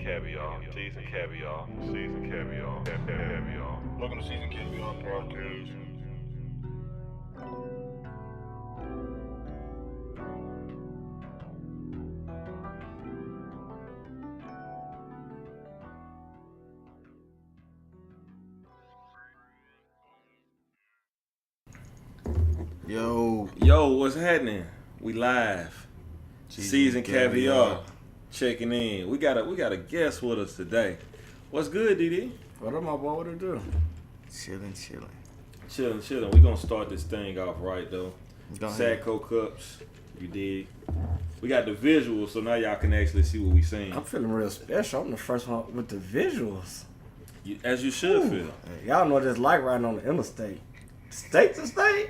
Caviar, Season Caviar, Season Caviar, Caviar. Welcome to Season Caviar Podcast. Yo, what's happening? We live. Season Caviar checking in. We got a guest with us today. What's good, Dee Dee? What up, my boy? What it do? Chilling. We gonna start this thing off right though. Sadco cups, you dig? We got the visuals, so now y'all can actually see what we saying. I'm feeling real special. I'm the first one with the visuals. As you should feel. Hey, y'all know what it's like riding on the interstate. State to state?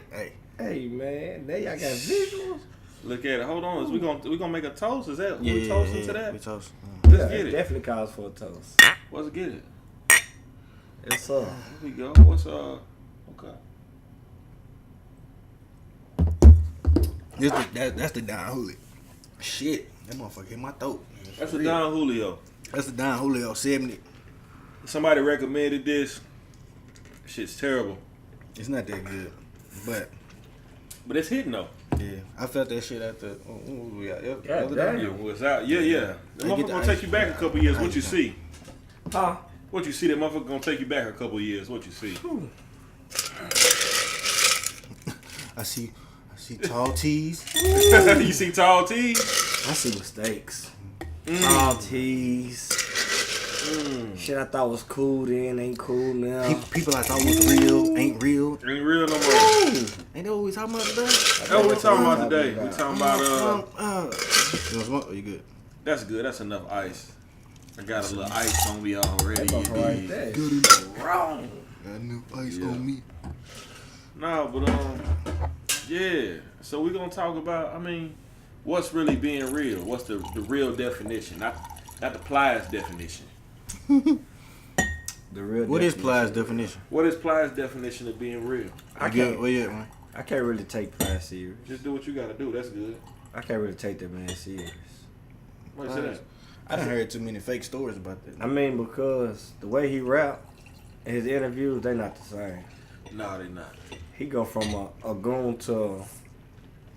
Hey man, there y'all got visuals. Look at it. Hold on. We gonna make a toast? Is that we toasting to that? We toast. Let's get it. Definitely calls for a toast. Let's get it. It's Here we go. What's okay. That's the Don Julio. Shit, that motherfucker hit my throat. That's a Don Julio. That's the Don Julio 70. Somebody recommended this. Shit's terrible. It's not that good, but it's hitting though. yeah, I felt that shit after. We out. damn. It was out. Yeah. The They get motherfucker the gonna take ice you back a cream. couple years. What Ice you cream. see? Huh? What you see? That motherfucker gonna take you back a couple years. What you see? I see tall tees. You see tall tees? I see mistakes. Tall tees. Shit I thought was cool then ain't cool now. People I thought was real ain't real. Ain't real no more. Ain't that what we talking about today? That's what we talking about today. We talking about You want smoke? Oh, you good? That's good. That's enough ice. I got a little ice on me already. That's right there. Wrong. Got new ice on me. No, but yeah. So we gonna talk about. I mean, what's really being real? What's the real definition? Not the pliers definition. The real What is definition. Plies' definition? What is pliers definition of being real? I can't. Where you at, man? I can't really take Plies serious. Just do what you gotta do. That's good. I can't really take that man serious. What is that? I done heard too many fake stories about that. I mean, because the way he rap, and his interviews, they not the same. No, they not. He go from a goon to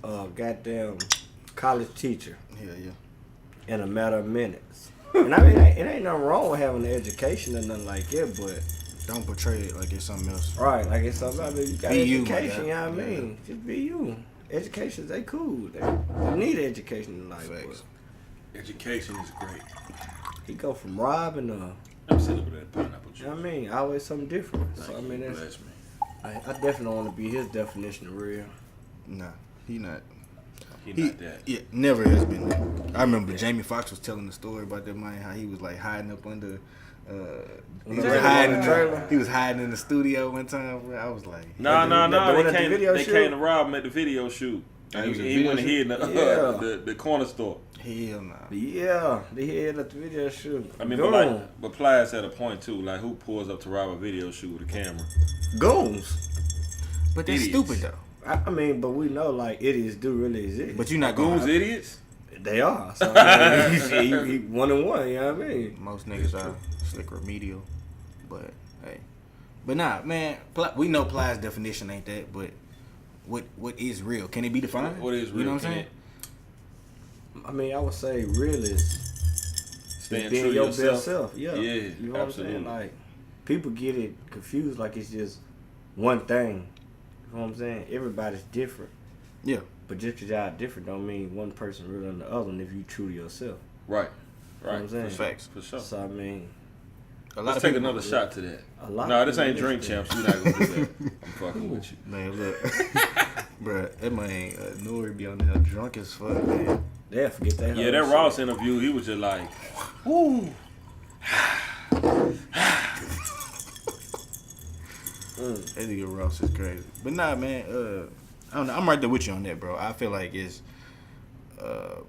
a goddamn college teacher Yeah. in a matter of minutes. And I mean, it ain't nothing wrong with having an education or nothing like that, but Don't portray it like it's something else. right, like it's something. I mean, you got Be you, my education, guy. you know what I mean? Just be you. Education, they cool. They need education in life. Facts. But Education is great. he go from robbing to, Let me sit up with that pineapple juice. you know what I mean? Always something different. So I mean, Bless me. I definitely don't want to be his definition of real. Nah, he not. He He not that. yeah, never has been that. I remember Jamie Foxx was telling the story about that man, how he was like hiding up under. He was hiding in the trailer. He was hiding in the studio one time. Bro. I was like, No. the They came. video They shoot? came to rob him at the video shoot. Oh, he was at the He video went ahead in Yeah. the corner store. hell nah. Yeah, they had at the video shoot. I mean, Goon. but Pliers had a point too. Like, who pulls up to rob a video shoot with a camera? Goons. But that's Idiots. stupid though. I mean, but we know like idiots do really exist. But you're not Goons, going. idiots. They are. So, I mean, he one and one. You know what I mean? Most niggas are slick remedial, but hey, but nah, man. We know Plies' definition ain't that, but what is real? Can it be defined? What is real? You know what Can I'm saying? I mean, I would say real is Staying being true to your yourself. best self. Yeah. Yeah, You know absolutely. what I'm saying? Like people get it confused. Like it's just one thing. You know what I'm saying? Everybody's different. Yeah. But just because y'all different don't mean one person realer than the other. And if you true to yourself. Right. You know what I'm saying? Facts. For sure. So I mean, A lot Let's of take people- another shot to that. a lot. No, of this ain't people drink listen. champs. We're not gonna do that. I'm fucking with you. Man, look, bruh, that man Nori be on there drunk as fuck, man. Yeah, forget that. Yeah, whole that shit. Ross interview, he was just like, woo. That nigga Ross is crazy. But nah, man, I don't know. I'm right there with you on that, bro. I feel like it's a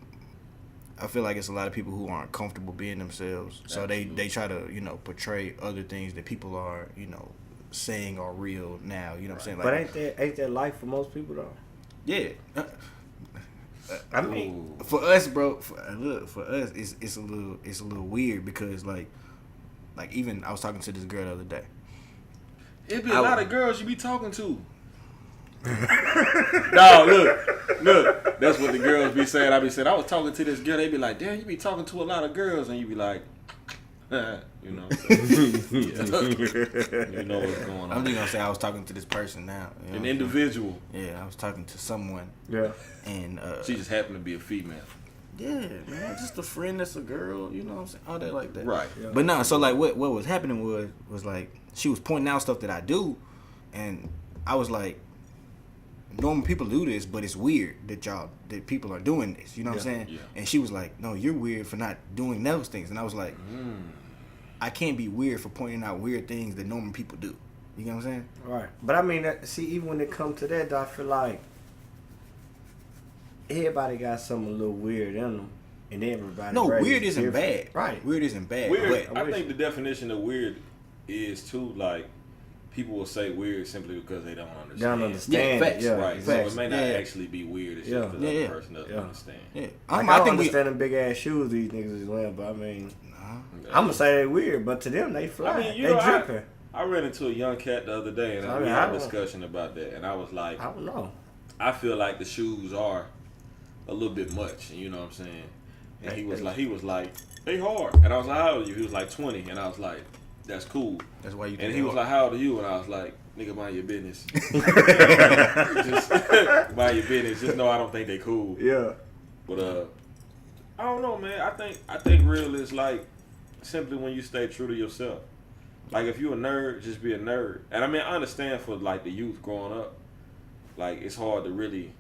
lot of people who aren't comfortable being themselves. So they try to, portray other things that people are, saying are real now. You know what I'm saying? Like, But ain't that life for most people though? yeah. I mean, for us, bro. For us, it's a little weird because like even I was talking to this girl the other day. It'd be a lot of girls you be talking to. No, look. That's what the girls be saying. I be saying I was talking to this girl. They be like, "Damn, you be talking to a lot of girls," and you be like, you know, you know what's going on. I'm just gonna say I was talking to this person now. You know An individual. Yeah, I was talking to someone. Yeah. And she just happened to be a female. Yeah, man, just a friend that's a girl. You know what I'm saying? All that like that. Right. Yeah. But no, so like what was happening was like she was pointing out stuff that I do, and I was like, normal people do this, but it's weird that people are doing this. You know what I'm saying? Yeah. And she was like, no, you're weird for not doing those things. And I was like, I can't be weird for pointing out weird things that normal people do. You know what I'm saying? Right. But I mean, see, even when it comes to that, though, I feel like everybody got something a little weird in them, and everybody. No, weird isn't different. bad. Right. Weird isn't bad. Weird. But I think the definition of weird is too like people will say weird simply because they don't understand. They don't understand. Yeah, facts. Yeah, Right. facts. So it may not actually be weird. It's just the other person doesn't understand. Yeah. Like, I don't understand them big ass shoes these niggas is wearing, but I mean, I'm gonna say they weird, but to them they fly. I mean, they dripping. I ran into a young cat the other day, and we had a discussion about that, and I was like, I don't know. I feel like the shoes are a little bit much, you know what I'm saying? And he was like, they hard, and I was like, how old are you? He was like 20, and I was like, that's cool. That's why you. And he was like, how old are you? And I was like, nigga, mind your business. Just mind your business. Just know I don't think they cool. Yeah. But I don't know, man. I think real is like simply when you stay true to yourself. Like if you're a nerd, just be a nerd. And I mean, I understand for like the youth growing up, like it's hard to really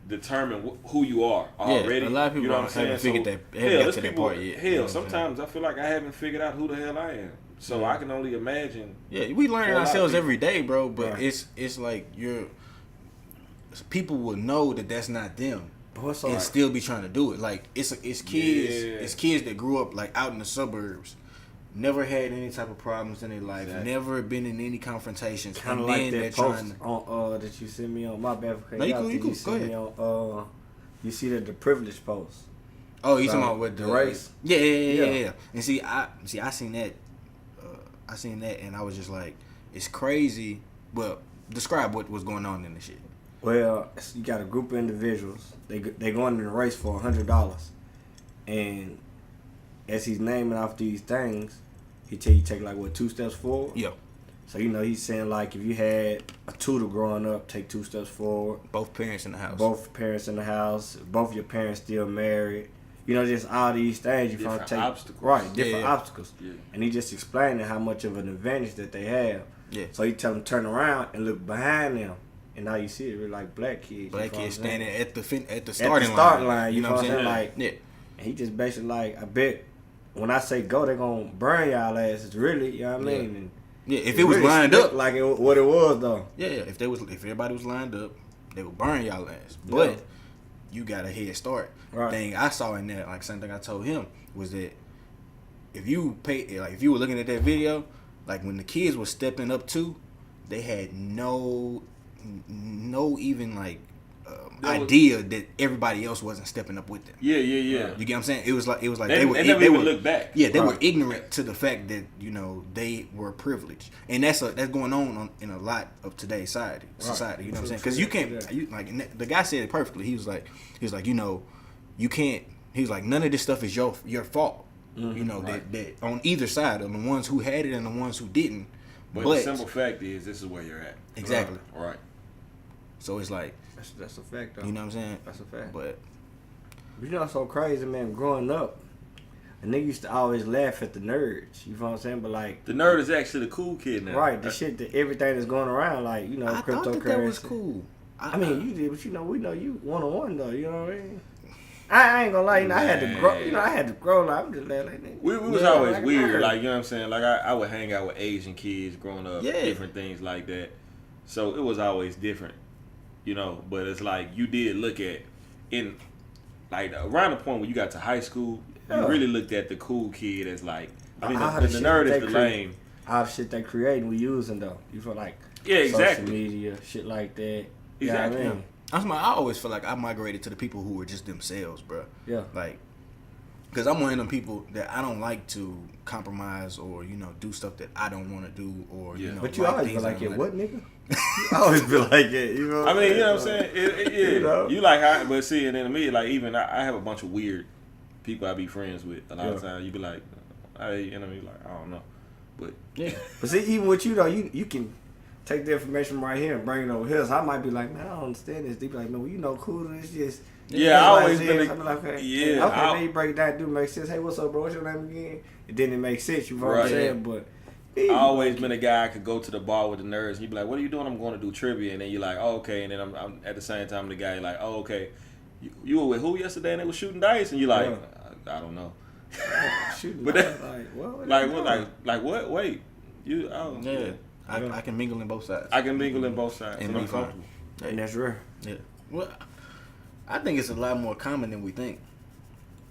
determine who you are already. Yeah, a lot of people you know what I'm saying? haven't figured that. Hell, To that part yet. Hell, sometimes I feel like I haven't figured out who the hell I am. So I can only imagine. Yeah, we learn ourselves every day, bro. But right. it's like people will know that that's not them, and still be trying to do it. Like it's kids that grew up like out in the suburbs, never had any type of problems in their life, never been in any confrontations. Kind of like that post on that you sent me on my bad. No, you cool. Go ahead. On, you see the privilege post. Oh, you talking about what the race? Yeah. And see, I seen that. I seen that, and I was just like, it's crazy. Well, describe what was going on in the shit. Well, you got a group of individuals. They going in the race for $100, and as he's naming off these things, he tell you take like 2 steps forward. Yeah. So he's saying like if you had a tutor growing up, take 2 steps forward. Both parents in the house. Both your parents still married. You know, just all these things you different take obstacles. Right, different obstacles. Yeah. And he just explaining how much of an advantage that they have. Yeah. So he tell them turn around and look behind them, and now you see it really like black kids. Black kids standing at the starting start line. You know what I'm saying? Like, yeah. And he just basically like, I bet when I say go, they're gonna burn y'all asses. Really, you know what I mean? And yeah. If it was really lined up, like what it was though. Yeah. If everybody was lined up, they would burn y'all ass. But you got a head start. Right. Thing I saw in that, like something I told him was that if you were looking at that video, like when the kids were stepping up too, they had no even like idea that everybody else wasn't stepping up with them. Yeah. You get what I'm saying? It was like they never even look back. Yeah, they were ignorant to the fact that they were privileged, and that's going on in a lot of today's society. You know what I'm saying? Because you can't. Like the guy said it perfectly. He was like you can't. He was like, none of this stuff is your fault. Mm-hmm. You know that on either side, on the ones who had it and the ones who didn't. But the simple fact is, this is where you're at. Exactly. Right. So it's like that's a fact, though. You know what I'm saying? That's a fact. But you know, so crazy, man. Growing up, a nigga used to always laugh at the nerds. You know what I'm saying? But like, the nerd is actually the cool kid now. Right. The shit that everything that's going around, like cryptocurrency. I thought that was cool. I mean, you did, but we know you 1-on-1 though. You know what I mean? I ain't gonna lie, I had to grow. I had to grow. Like, I'm just like we was always weird. Like, you know what I'm saying? Like, I would hang out with Asian kids growing up, different things like that. So it was always different, you know. But it's like you did look at around the point when you got to high school, you really looked at the cool kid as like, I mean, the nerd is the lame. All the shit they creating, we using though. You feel like exactly. Social media, shit like that. Exactly. You know what I mean? I always feel like I migrated to the people who were just themselves, bro. Yeah. Like, because I'm one of them people that I don't like to compromise or, do stuff that I don't want to do or, But you always feel like it. What, nigga? I always feel like it, you know? I mean, you know what I'm saying? Yeah. You like how, but see, and then to me, like, even I have a bunch of weird people I be friends with. A lot of times you be like, hey, like, I don't know. But, yeah. But see, even with you, though, you can take the information right here and bring it over here. So I might be like, man, I don't understand this. They be like, no, cool. It's just. Yeah, I always been. I'm like, okay, yeah. Okay, then you break it down, do make sense. Hey, what's up, bro? What's your name again? And then it makes sense. You know what I'm saying? But I always been a guy I could go to the bar with the nerds and you be like, what are you doing? I'm going to do trivia. And then you're like, oh, okay. And then I'm at the same time the guy, you're like, oh, okay. You were with who yesterday and they were shooting dice? And you're like, I don't know. Shooting but dice, like what? Wait. I can mingle in both sides. I can mingle in both sides. And be comfortable. And that's rare. Yeah. Well, I think it's a lot more common than we think.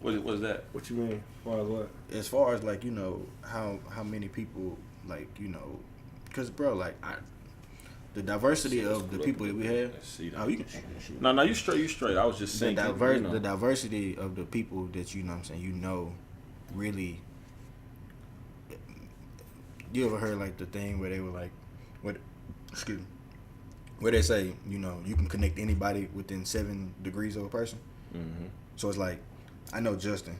What is that? What you mean? As far as what? As far as like how many people like because bro the diversity of the people that we have. Oh, you can shoot. No, you straight. I was just saying the diversity of the people that really. You ever heard like the thing where they were like, excuse me, where they say you can connect anybody within 7 degrees of a person. Mm-hmm. So it's like, I know Justin.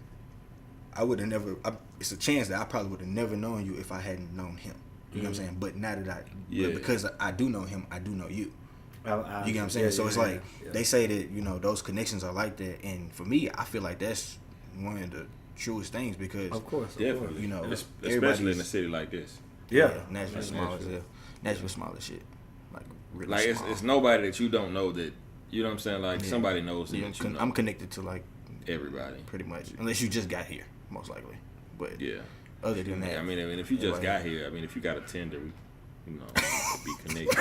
I would have never. It's a chance that I probably would have never known you if I hadn't known him. You know what I'm saying? But now that but because I do know him, I do know you. You get what I'm saying? So it's like they say that those connections are like that, and for me, I feel like that's one of the truest things because of course, definitely, especially in a city like this. Yeah, Nashville small as hell. Nashville small as shit. Like really like small. it's nobody that you don't know that you know what I'm saying. Like somebody knows that you know. I'm connected to like everybody pretty much, unless you just got here, most likely. But yeah. Other than that, I mean, if you just got here, I mean, if you got a Tinder, be connected.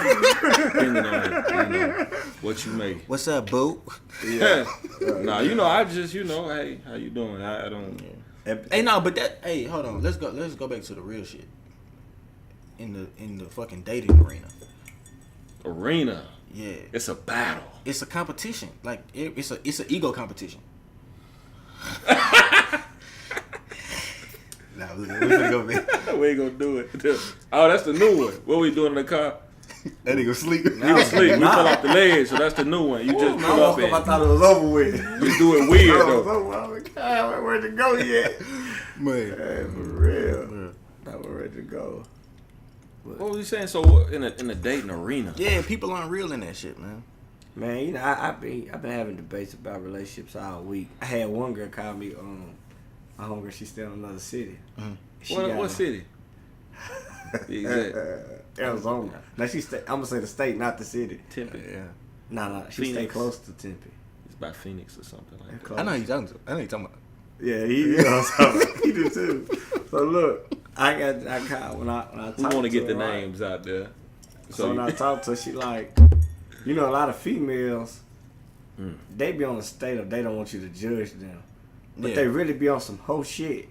Depending on what you make. What's up, boo? Yeah. I just hey, how you doing? I don't. Yeah. Hey, no, but hey, hold on. Let's go back to the real shit. In the fucking dating arena. Yeah. It's a battle. It's a competition. Like it's an ego competition. Nah, we're gonna go back. We ain't gonna do it. Oh, that's the new one. What we doing in the car? That nigga sleep. He was sleep. We fell off the ledge, so that's the new one. You just pull up and I thought it was over with. You do it weird though. I ain't ready to go yet. Man, for real. I was ready to go. What was you saying? So in a dating arena? Yeah, people aren't real in that shit, man. Man, I've been having debates about relationships all week. I had one girl call me. My homegirl, she's still in another city. Mm-hmm. What city? Arizona. Now I'm gonna say the state, not the city. Tempe. Yeah. Nah. She stay close to Tempe. It's by Phoenix or something like that. I know you're talking about. Yeah, he he do too. So look, I called when I talked to her. We want to get the names out there. So when I talked to her, she like, a lot of females, they be on the state of they don't want you to judge them. But they really be on some whole shit.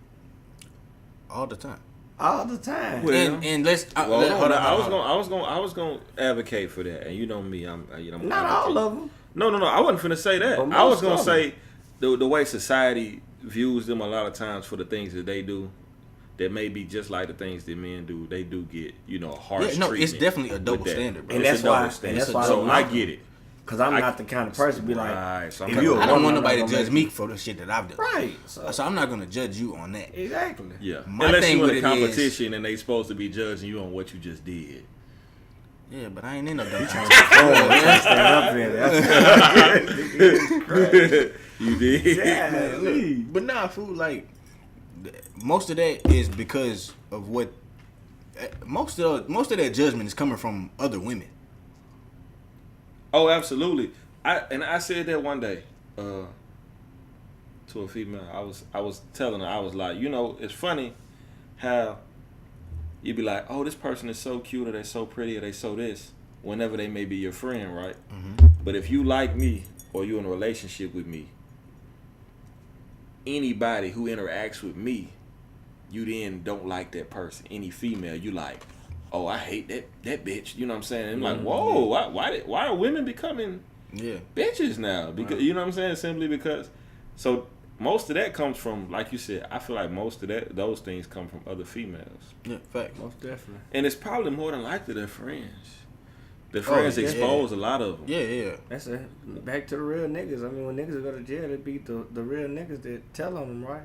All the time. Well, and let's hold on. I was gonna advocate for that. And you know me, I'm not all of them. No. I wasn't finna say that. I was gonna say the way society views them a lot of times for the things that they do, that may be just like the things that men do. They do get a harsh treatment. It's definitely a double standard, bro. And that's why. So I get it. Cause I'm not the kind of person to be like, right, so I don't want nobody to judge me for the shit that I've done. Right. So I'm not gonna judge you on that. Exactly. Yeah. My Unless thing you're with in a it competition and they supposed to be judging you on what you just did. Yeah, but I ain't in no dumb You did. Yeah. But nah, fool. Like most of that is because of what. Most of that judgment is coming from other women. Oh, absolutely. I said that one day to a female. I was telling her, I was like, it's funny how you be like, oh, this person is so cute, or they so pretty, or they so this, whenever they may be your friend, right? Mm-hmm. But if you like me or you in a relationship with me, anybody who interacts with me, you then don't like that person. Any female, you like, oh, I hate that bitch. You know what I'm saying? And I'm like, whoa, why are women becoming bitches now. Because you know what I'm saying? Simply because. So most of that comes from, like you said, I feel like most of those things come from other females. Yeah, fact. Most definitely. And it's probably more than likely their friends. The friends expose a lot of them. Yeah. That's it. Back to the real niggas. I mean, when niggas go to jail, they beat the real niggas that tell on them, right?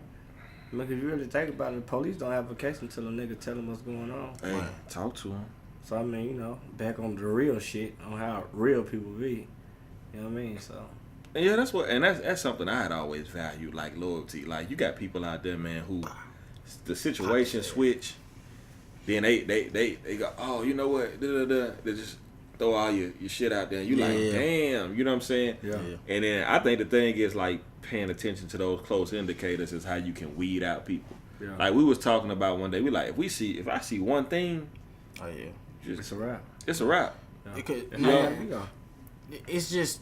I mean, if you really think about it, the police don't have a case until a nigga tell them what's going on. Hey, talk to them. So, I mean, you know, back on the real shit, on how real people be. You know what I mean? So. Yeah, that's something I had always valued, like loyalty. Like, you got people out there, man, who the situation switch, then they go, oh, you know what, they just throw all your shit out there. And you like, damn, you know what I'm saying? Yeah. And then I think the thing is, like, paying attention to those close indicators is how you can weed out people. Yeah. Like, we was talking about one day, we like, if I see one thing, It's a wrap. It's a wrap. Yeah. It's just,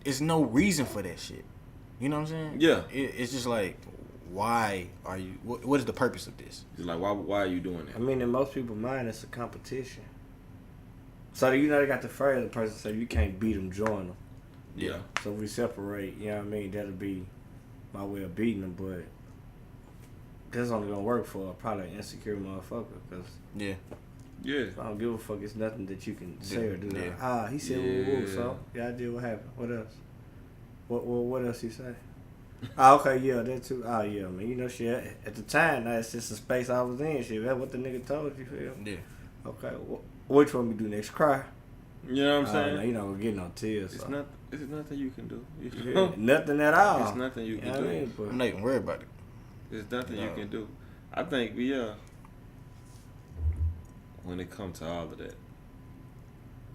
it's no reason for that shit. You know what I'm saying? Yeah. It's just like, why are you? What is the purpose of this? It's like, why are you doing that? I mean, in most people's mind, it's a competition. So you know they got the phrase, the person say you can't beat them, join them. Yeah. So if we separate, you know what I mean, that'll be my way of beating them, but that's only gonna work for probably an insecure motherfucker, cause Yeah. I don't give a fuck. It's nothing that you can say or do. Yeah. Like, he said woo, so yeah, I did. What happened? What else? What else he say? Okay, yeah, that too. Oh yeah, man. You know, shit. At the time, that's just the space I was in. Shit, that's what the nigga told you. Feel? Yeah. Okay, what you want me to do next? Cry? You know what I'm saying? No, you not gonna get no tears. It's So. it's nothing you can do. Yeah, nothing at all. It's nothing you can do. I mean, but I'm not even worried about it. There's nothing you can do. I think when it comes to all of that,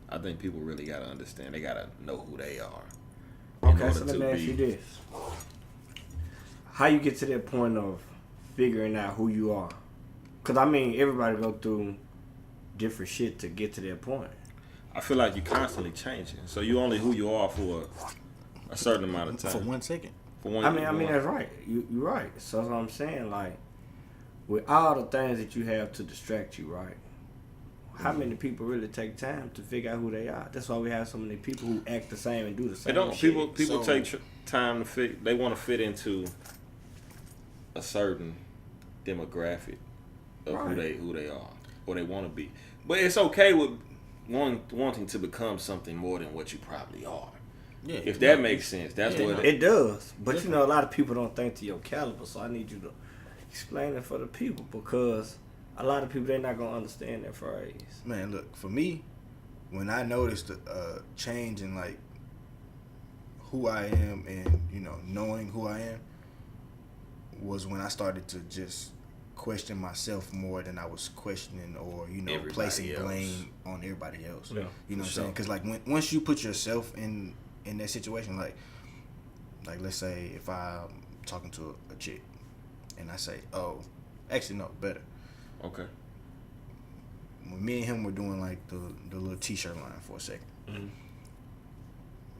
I think people really gotta understand. They gotta know who they are. Okay, so let me ask you this: how you get to that point of figuring out who you are? Because I mean, everybody go through different shit to get to that point. I feel like you're constantly changing, so you only who you are for a certain amount of time. For 1 second. For one. I mean that's right. You're right. So that's what I'm saying. Like, with all the things that you have to distract you, right? How many people really take time to figure out who they are? That's why we have so many people who act the same and do the same. People take time to fit. They want to fit into a certain demographic of who they are or they want to be. But it's okay with wanting to become something more than what you probably are. Yeah, if that makes sense, that's what it does. But you know, a lot of people don't think to your caliber, so I need you to explain it for the people, because a lot of people, they're not gonna understand that phrase. Man, look, for me, when I noticed a change in like who I am and, you know, knowing who I am, was when I started to just question myself more than I was questioning or, you know, everybody placing blame on everybody else. Yeah, you know what I'm saying? Because like once you put yourself in that situation, like let's say if I'm talking to a chick and I say, oh, actually no, better. Okay. When me and him were doing like the little t-shirt line for a second. Mm-hmm.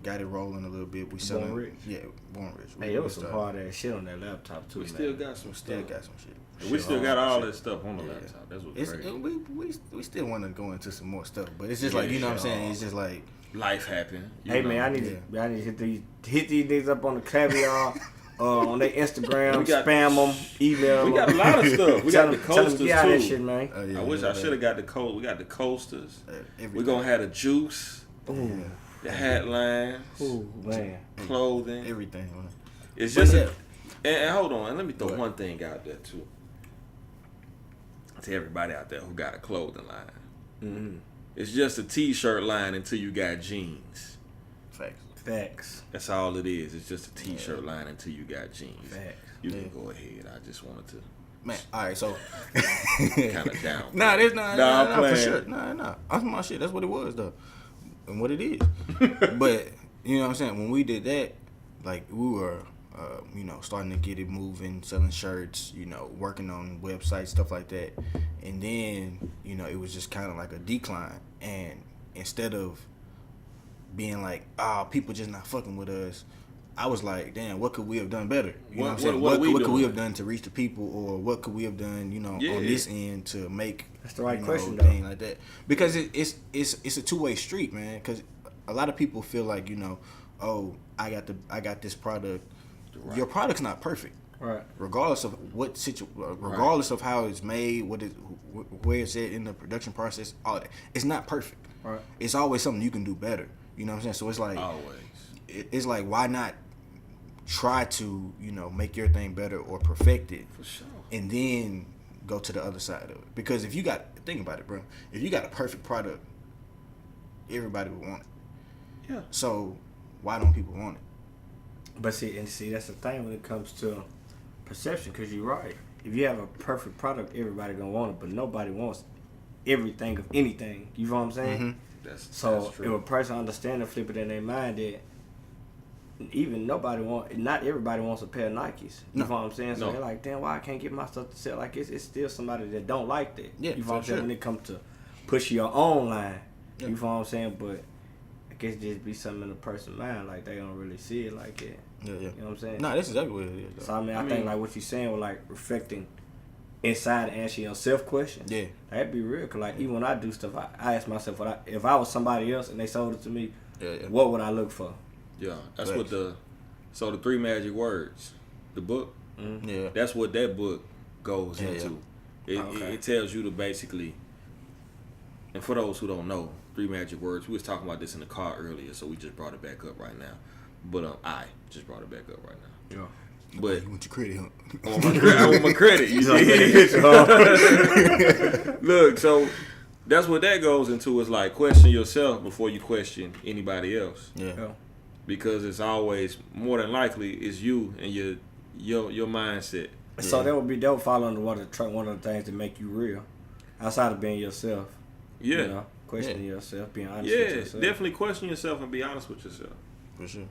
Got it rolling a little bit. We selling. Born Rich. Yeah, Born Rich. Hey, it was some hard ass shit on that laptop too. We still got some stuff. Still got some shit. We still got all that stuff on the laptop. That's what's great. We still want to go into some more stuff, but it's just like, you know what I'm saying. It's just like life happened. Hey man, I need to hit these niggas up on the Caviar. On their Instagram, spam them, email them. We got a lot of stuff. We got the coasters too. That shit, man. I wish I should have got the coast. We got the coasters. We're gonna have the juice. Ooh. The hat lines. Ooh, man. Clothing. Everything, man. It's just and hold on, and let me throw one thing out there too. To everybody out there who got a clothing line. Mm-hmm. It's just a t-shirt line until you got jeans. Facts. That's all it is. It's just a t-shirt line until you got jeans. Facts. You can go ahead. I just wanted to. Man, all right, so kind of down. Nah, there's nah, for sure. Nah. That's my shit. That's what it was though, and what it is. But you know what I'm saying. When we did that, like we were, you know, starting to get it moving, selling shirts, you know, working on websites, stuff like that, and then you know it was just kind of like a decline. And instead of being like, people just not fucking with us, I was like, damn, what could we have done better? You know what I'm saying? What could we have done to reach the people, or what could we have done, you know, on this end to make that's the right question, though. Thing like that. Because it's a two-way street, man. Because a lot of people feel like, you know, oh, I got this product. Your product's not perfect. Right. Regardless of regardless of how it's made, where it's at in the production process, all that, it's not perfect. Right. It's always something you can do better. You know what I'm saying? So it's like Always. It's like, why not try to, you know, make your thing better or perfect it, For sure. and then go to the other side of it. Because if you got, think about it, bro. If you got a perfect product, everybody would want it. Yeah. So why don't people want it? But see, that's the thing when it comes to perception. Because you're right. If you have a perfect product, everybody gonna want it. But nobody wants everything of anything. You know what I'm saying? Mm-hmm. That's If true. a person understand and flip it in their mind that not everybody wants a pair of Nikes. You No. know what I'm saying? So No. they're like, damn, why I can't get my stuff to sell like this? It's still somebody that don't like that. Yeah, you know for what I'm saying? sure. When it comes to push your own line, Yeah. you know what I'm saying? But I guess it just be something in the person's mind, like they don't really see it like that. Yeah, yeah. You know what I'm saying? No, that's exactly what it is, though. So I think like what you're saying with like reflecting inside and answering yourself question. Yeah. That'd be real. Cause like even when I do stuff, I ask myself, if I was somebody else and they sold it to me, Yeah, yeah. what would I look for? Yeah, that's Thanks. what so the 3 magic words, the book, Yeah. that's what that book goes Yeah, into. Okay. It tells you to basically, and for those who don't know, 3 magic words, we was talking about this in the car earlier, so we just brought it back up right now. But I just brought it back up right now. Yeah. But You want your credit, huh? I want my credit. You see? Look, so that's what that goes into. Is like question yourself before you question anybody else, Yeah. because it's always more than likely it's you and your mindset. So that would fall under one of the things that make you real, outside of being yourself. Yeah, You know, questioning yourself, being honest yeah, with yourself. definitely question yourself and be honest with yourself. For sure.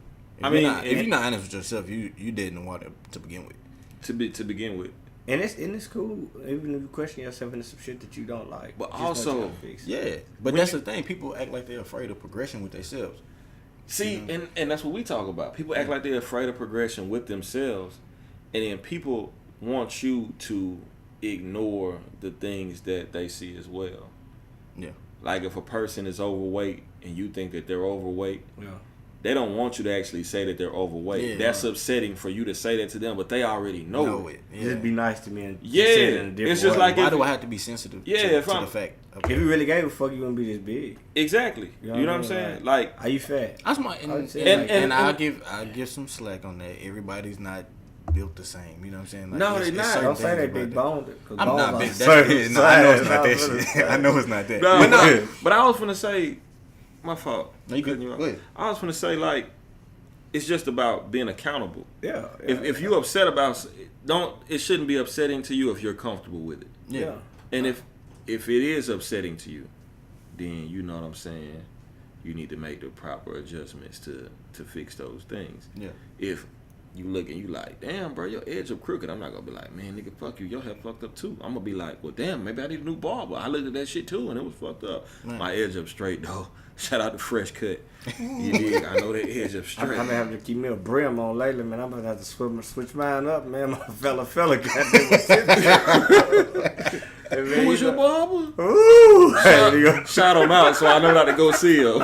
I mean, if you're not honest with yourself, you dead in the water to begin with. To begin with, And it's cool, even if you question yourself into some shit that you don't like. But just know also- you gotta fix it. Yeah, but that's the thing. People act like they're afraid of progression with themselves. see, and that's what we talk about. People act like they're afraid of progression with themselves, and then people want you to ignore the things that they see as well. Yeah. Like if a person is overweight and you think that they're overweight, Yeah. they don't want you to actually say that they're overweight. Yeah. That's upsetting for you to say that to them, but they already know it. Yeah. Just be nice to me and Yeah, say it in a different it's just way. like Why if- do I have to be sensitive Yeah, to if the I'm- fact? If you really gave a fuck, you wouldn't be this big. Exactly. You know what I'm saying? Like, Are you fat? That's my I would say and like- I'll give some slack on that. Everybody's not built the same. You know what I'm saying? Like, No, it's they not. certain Don't say things they about big that. boned. I'm not big. That's No, I know it's not that shit. I know it's not that. no, But no, but I was gonna say, my fault. No, you good. Cutting you off. Go ahead. I was gonna say like, it's just about being accountable. Yeah. If you upset about, it shouldn't be upsetting to you if you're comfortable with it. Yeah. And if it is upsetting to you, then you know what I'm saying. You need to make the proper adjustments to fix those things. Yeah. If you look and you like, damn, bro, your edge up crooked, I'm not gonna be like, man, nigga, fuck you, your hair fucked up too. I'm gonna be like, well, damn, maybe I need a new barber. I looked at that shit too and it was fucked up. Right. My edge up straight though. Shout out to Fresh Cut. You dig? I know that edge up I'm straight. gonna have to keep me a brim on lately, man. I'm gonna have to switch mine up, man. My fella, goddamn. Who was your barber? Ooh, there you go. Shout him out so I know not to go see him.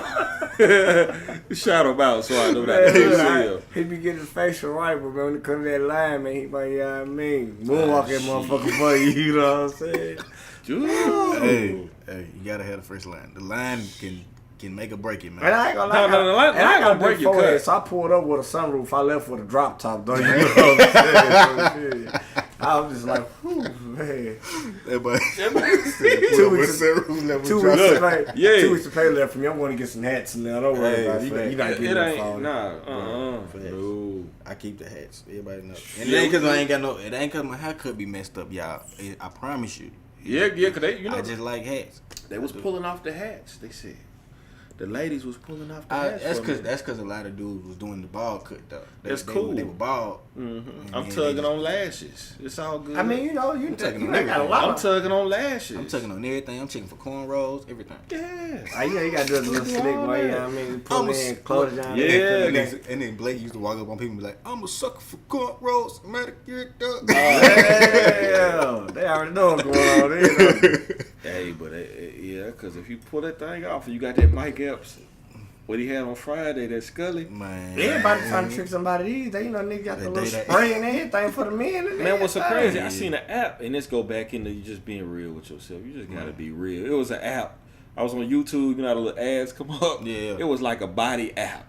Shout him out so I know not to go see him. He be getting his facial right, but when it comes to that line, man, he might, you know what I mean, moonwalk that motherfucker for you, you know what I'm saying? Dude. Hey, you gotta have the first line. The line can make or break it, man. And I ain't gonna lie, No, the line and I gonna got break break your forehead, cut. so I pulled up with a sunroof. I left with a drop top, though. You know what I'm saying? So, shit. I was just like, whew, man. Everybody, 2 weeks. Yeah. 2 weeks to pay left for me. I'm going to get some hats and now. Don't worry Hey, about it. fact. You're not It getting that ain't, fall. nah, Facts. no. I keep the hats. Everybody knows. And Yeah. it ain't cause I ain't got no. It ain't cause my haircut be messed up, y'all. I promise you. Yeah, cause they, you know, I just like hats. they was pulling off the hats. They said the ladies was pulling off the hats. That's cause a lot of dudes was doing the bald cut though. That's they, cool. They were bald. Mm-hmm. And I'm then tugging they just- on lashes. It's all good. I mean, you know, you tugging on ain't got a everything. lot I'm of... tugging on lashes. I'm tugging on everything. I'm checking for cornrows, everything. Yeah. You got to do it a little slick way, you know what I mean? Pull I'm a in, s- close it down. Yeah. And then Blake used to walk up on people and be like, "I'm a sucker for cornrows, manicure." Yeah, they already know what's going on there. Hey, but yeah, because if you pull that thing off and you got that Mike Epps, what he had on Friday, that Scully. Man, Everybody trying to trick somebody these days. You know, niggas got the little spray and everything for the men. And Man, what's so everything. crazy? I seen an app, and let's go back into you just being real with yourself. You just gotta be real. It was an app. I was on YouTube, you know how the little ads come up? Yeah. It was like a body app.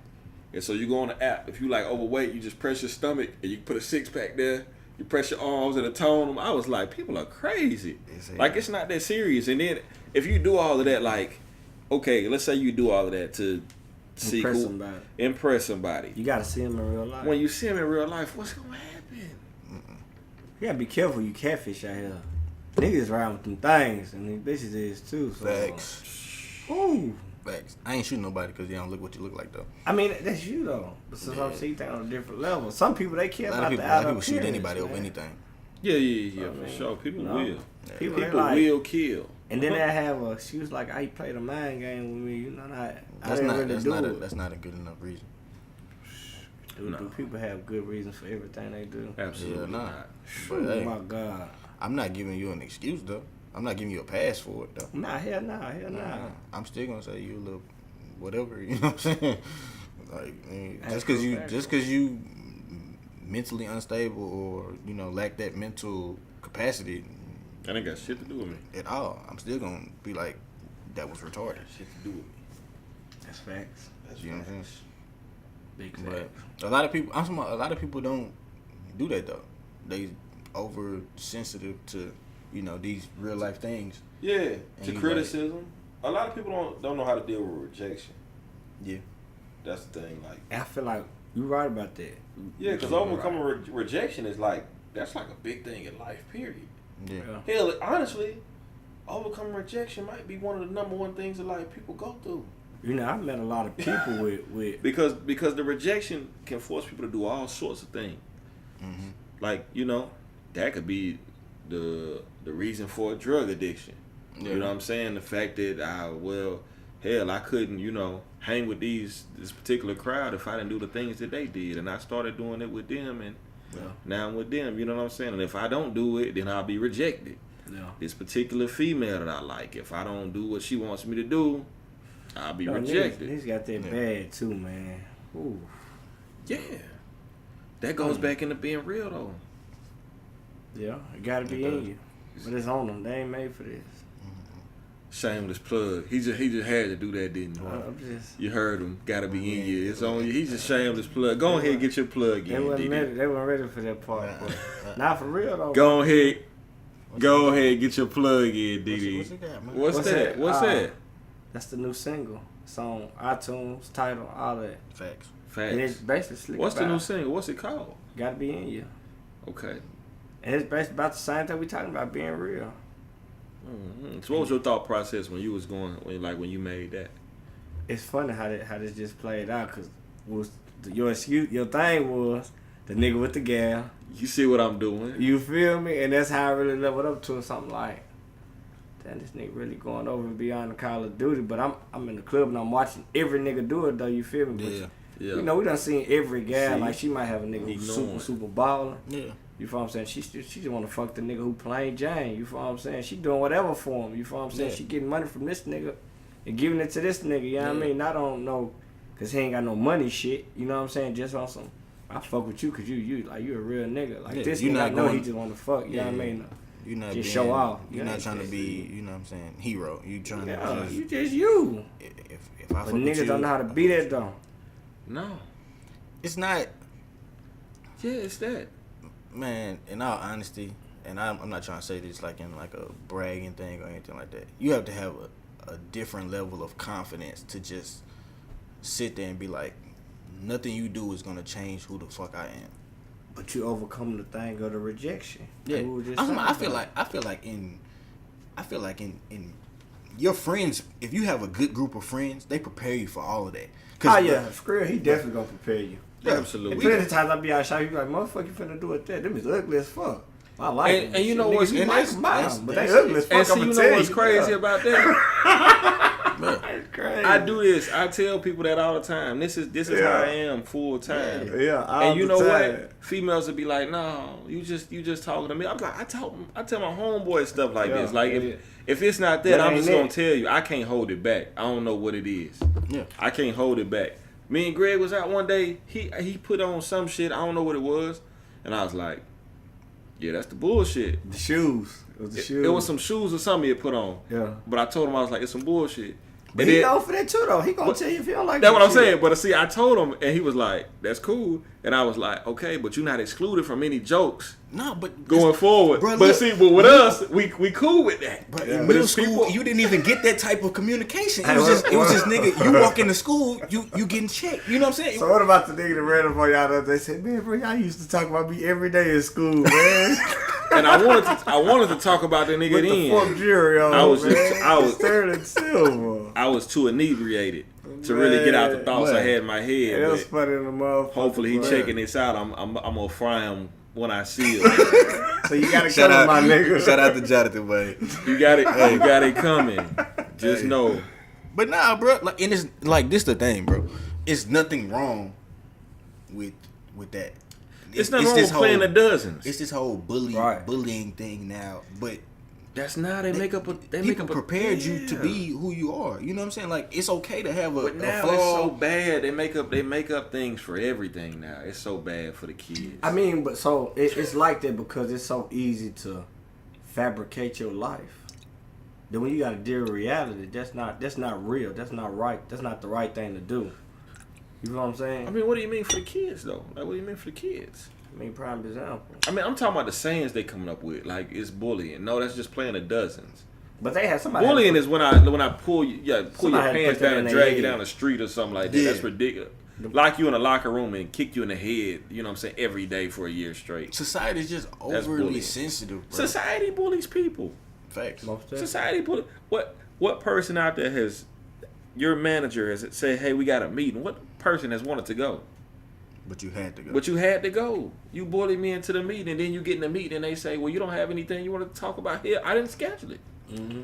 And so you go on the app. If you like overweight, you just press your stomach, and you put a 6-pack there. You press your arms and tone them. I was like, people are crazy. Like, it's not that serious. And then if you do all of that, like, okay, let's say you do all of that to impress somebody. You gotta see him in real life. When you see him in real life, what's gonna happen? You gotta be careful. You catfish out here. Niggas around with them things, and these bitches is too. So. Facts. Ooh. Facts. I ain't shooting nobody because you don't look what you look like though. I mean, that's you though. But sometimes you think on a different level. Some people they care about the outer A lot of people shoot appearance, anybody man. over anything. Yeah, for sure. People will. People will kill. And then they have a. She was like, "I played a mind game with me." You know, that's not a good enough reason. Do people have good reasons for everything they do? Absolutely not. Oh hey, my God! I'm not giving you an excuse though. I'm not giving you a pass for it though. Hell nah. I'm still gonna say you a little whatever. You know what I'm saying? Like just because you mentally unstable or you know lack that mental capacity. That ain't got shit to do with me at all. I'm still gonna be like, that was retarded. Shit to do with me. That's facts. You know what I'm saying? Big facts. But a lot of people don't do that though. They oversensitive to, you know, these real life things. Yeah, to criticism. Like, a lot of people don't know how to deal with rejection. Yeah, that's the thing. Like, I feel like you're right about that. Yeah, because overcoming rejection is like that's like a big thing in life. Period. Yeah. Hell, honestly, overcoming rejection might be one of the number one things that like people go through. You know, I've met a lot of people with because the rejection can force people to do all sorts of things. Mm-hmm. Like, you know, that could be the reason for a drug addiction. Yeah. You know what I'm saying? The fact that I couldn't, you know, hang with this particular crowd if I didn't do the things that they did, and I started doing it with them, and now I'm with them. You know what I'm saying? And if I don't do it, then I'll be rejected. Yeah. This particular female that I like, if I don't do what she wants me to do, I'll be rejected. He's got that bad too, man. Ooh. Yeah. That goes back into being real though. Yeah, it gotta be in you. But it's on them. They ain't made for this. Shameless plug. He just had to do that, didn't he? You heard him. Gotta be in you. It's on you. He's just shameless plug. Go ahead and get your plug in. They weren't ready for that part. Not for real though. Go ahead and get your plug in, Dee Dee. What's that? What's that? That's the new single. It's on iTunes, title, all that. Facts. And it's basically What's the new single? What's it called? Gotta Be In You. Okay. And it's basically about the same thing we talking about, being real. Mm-hmm. So what was your thought process when you was when you made that? It's funny how this just played out, because your thing was the nigga with the gal. You see what I'm doing? You feel me? And that's how I really leveled up to it. Something like, damn, this nigga really going over and beyond the Call of Duty. But I'm in the club and I'm watching every nigga do it though. You feel me? Yeah. You know, we done seen every gal. Like, she might have a nigga who's super baller. Yeah. You feel what I'm saying? She just want to fuck the nigga who plain Jane. You feel what I'm saying? She doing whatever for him. You feel what I'm saying? Yeah. She getting money from this nigga and giving it to this nigga. You know what I mean? Not on no, cause he ain't got no money shit. You know what I'm saying? Just on some, I fuck with you cause you like you a real nigga. Like this nigga, I know he just want to fuck. You know what I mean? You're not just show off. You're not trying to be, you know what I'm saying, hero. You trying to you just you. If I but niggas don't know how to be that though. No. It's not. Yeah, it's that. Man, in all honesty, and I'm not trying to say this like in like a bragging thing or anything like that. You have to have a different level of confidence to just sit there and be like, nothing you do is gonna change who the fuck I am. But you overcome the thing of the rejection. Yeah, I feel like in your friends, if you have a good group of friends, they prepare you for all of that. Oh yeah, Scrill, he definitely gonna prepare you. Yeah, absolutely. Plenty of times I be out shot, you be like, motherfucker, you finna do it there. Them is ugly as fuck. I like them. And you know what's but they ugly as fuck. And see, you know what's crazy about that? That's crazy. I do this. I tell people that all the time. This is how I am full time. Yeah, and you know what? Females would be like, "No, you just talking to me." I'm like, I tell my homeboy stuff like this. Like if it's not that, I'm just gonna tell you. I can't hold it back. I don't know what it is. Yeah. I can't hold it back. Me and Greg was out one day. He put on some shit. I don't know what it was, and I was like, "Yeah, that's the bullshit." The shoes. It was some shoes or something he had put on. Yeah. But I told him, I was like, it's some bullshit. But he know for that too, though. He gonna tell you if he don't like that. That's what I'm saying. But see, I told him, and he was like, that's cool. And I was like, okay, but you're not excluded from any jokes. No, but going forward. Bro, but look, see, but with us, we cool with that. But in middle school, you didn't even get that type of communication. It was just nigga, you walk into school, you getting checked. You know what I'm saying? So what about the nigga that ran up on y'all? They said, man, bro, y'all used to talk about me every day in school, man. And I wanted to talk about the nigga with then. The fuck jury on, I was Sterling Silver. I was too inebriated to really get out the thoughts I had in my head. That was funny in the motherfucker. Hopefully he checking this out. I'm gonna fry him when I see him. So you gotta come, my nigga. Shout out to Jonathan, man. You got it. You got it coming. Just know. But nah, bro. Like, and it's like this the thing, bro. It's nothing wrong with that. It's nothing wrong with playing the dozens. It's this whole bullying thing now, but that's not. They make up prepared you to be who you are. You know what I'm saying? Like it's okay to have but now flaw. It's so bad. They make up things for everything now. It's so bad for the kids. I mean, but so it's like that because it's so easy to fabricate your life. Then when you got to deal with reality, that's not real. That's not right. That's not the right thing to do. You know what I'm saying? I mean, what do you mean for the kids though? Like, what do you mean for the kids? I mean, prime example. I mean, I'm talking about the sayings they coming up with. Like, it's bullying. No, that's just playing the dozens. But they had somebody. Bullying is when I pull your pants down and drag you down the street or something like that. Yeah. That's ridiculous. Lock you in a locker room and kick you in the head. You know what I'm saying? Every day for a year straight. Society's just overly sensitive, bro. Society bullies people. Facts. Society bullies. What person out there has your manager has said, hey, we got a meeting? What person has wanted to go? But you had to go. You bullied me into the meeting, and then you get in the meeting, and they say, well, you don't have anything you want to talk about here. I didn't schedule it. Mm-hmm.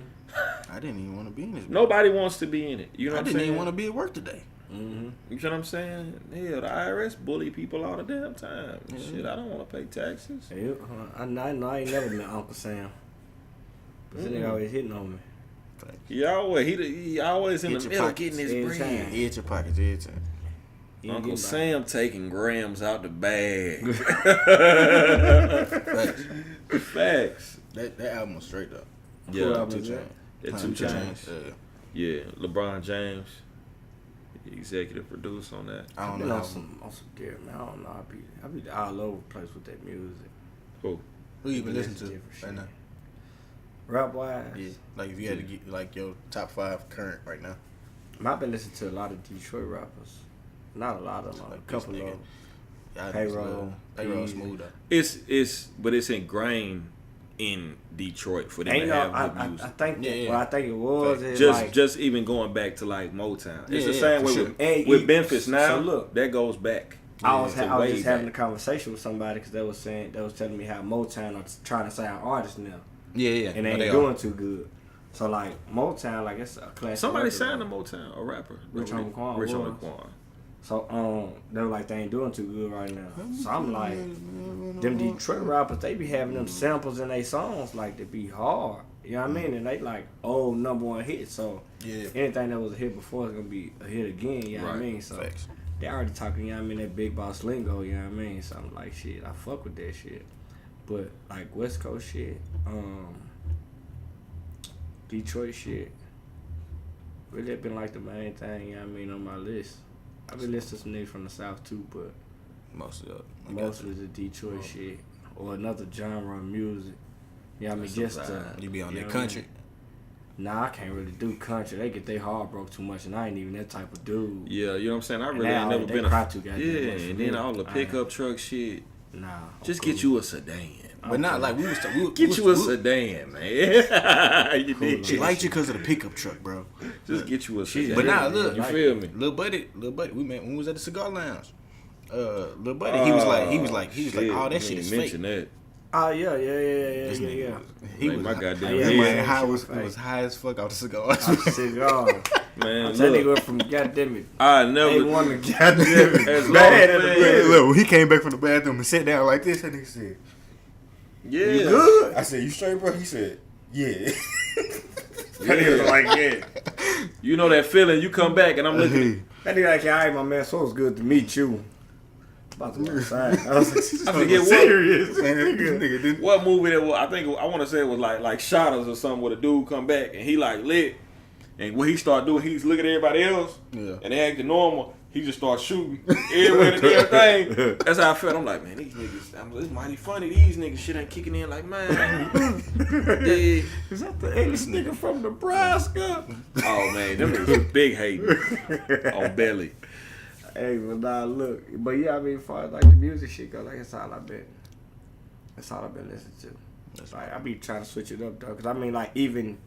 I didn't even want to be in this meeting. Nobody wants to be in it. You know what I'm saying? I didn't even want to be at work today. Mm-hmm. You know what I'm saying? Hell, the IRS bully people all the damn time. Mm-hmm. Shit, I don't want to pay taxes. Yeah, I know I ain't never met Uncle Sam. But this nigga always hitting on me. He always in the middle getting his bread. He hit your pockets every time. Uncle Sam taking grams out the bag. Facts. That album was straight up. Yeah, 2 Chainz. Yeah, 2 Chainz. Yeah, LeBron James, executive producer on that. I don't know. On some deer, man. I don't know. I be all over the place with that music. Who you been listening to right now? Rap wise, yeah. Like if you had to get like your top 5 current right now. I've been listening to a lot of Detroit rappers. Not a lot of them. Like a couple of them. Payroll smooth. But it's ingrained in Detroit for them to have good music. I think it was just even going back to like Motown. It's the same way with Memphis now. So look, that goes back. I was just having a conversation with somebody because they was telling me how Motown are trying to sign artists now. Yeah. And they ain't doing too good. So like Motown, like it's a classic. Somebody signed a Motown, a rapper. Rich Homie Quan. So they were like they ain't doing too good right now. So I'm like, them Detroit rappers, they be having them samples in their songs like they be hard. You know what I mean? And they like #1 hit. So anything that was a hit before is gonna be a hit again. You know what I mean? So they already talking. You know what I mean? That big boss lingo. You know what I mean? So I'm like, shit, I fuck with that shit. But like West Coast shit, Detroit shit, really been like the main thing. You know what I mean on my list. I've been listening to some niggas from the South too, but mostly the Detroit shit or another genre of music. Yeah, I mean just you be on that country. Nah, I can't really do country. They get their heart broke too much, and I ain't even that type of dude. Yeah, you know what I'm saying. I really ain't never been a and then all the pickup truck shit. Nah, just get you a sedan. But not like we get you a sedan, man. She liked you because of the pickup truck, bro. Just get you a sedan. But now look, you feel me? Little buddy, we met when we was at the cigar lounge. Little buddy, he was like, all that shit is fake. That. Oh yeah. This nigga, he was my goddamn yeah, That yeah. man high was Face. high as fuck off the cigar. I'm cigar. Man, That nigga look, went from goddamn it. I never. They won the goddamn it. As long Bad as- at the man. bed. Look, when he came back from the bathroom and sat down like this, and he said, Yeah. You good? "I said, you straight, bro?" He said, "Yeah." Yeah. Like, yeah. You know that feeling. You come back and I'm looking. That nigga like, all right, my man, so it's good to meet you. About to go outside. I was like, I forget what. serious. Man, this nigga didn't. What movie that was? I want to say it was like Shadows or something where the dude come back and he like lit, and what he start doing, he's looking at everybody else, Yeah. and they acting normal. He just starts shooting everywhere and everything. That's how I felt. I'm like, man, these niggas, it's mighty funny. These niggas shit ain't kicking in like mine. Yeah. Is that the English nigga from Nebraska? Oh man, them niggas big hating on belly. Hey, but nah, look. But yeah, I mean, as far as like the music shit go, like that's all I've been listening to. Like, I be trying to switch it up though, cause I mean, like even,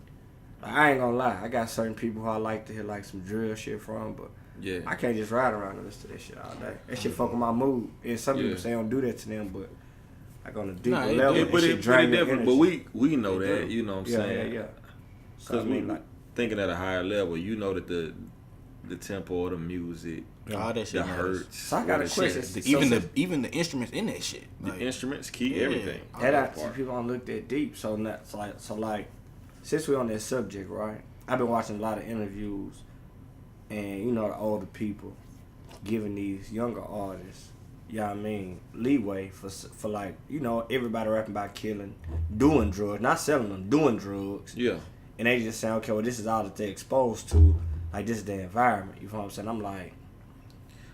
like, I ain't gonna lie, I got certain people who I like to hear like some drill shit from, but Yeah. I can't just ride around and listen to that shit all day. That shit fuck with my mood. And some people say don't do that to them, but like on a deeper Nah, it level, do. that But shit it drain your different. energy. But we know It that, do. you know what I'm Yeah, saying? yeah. So I Because mean, we like, thinking at a higher level, you know that the tempo of the music, All that shit the matters. hurts, So I got a what it question. shit- Even the instruments in that shit. the Like, instruments, key, yeah. everything. that all I see people don't look that deep. So like, since we're on that subject, right? I've been watching a lot of interviews, and you know the older people giving these younger artists, you know what I mean, leeway for like, you know, everybody rapping about killing, doing drugs, not selling them, doing drugs, Yeah. and they just saying, okay, well this is all that they're exposed to, like this is the environment. You know what I'm saying? I'm like,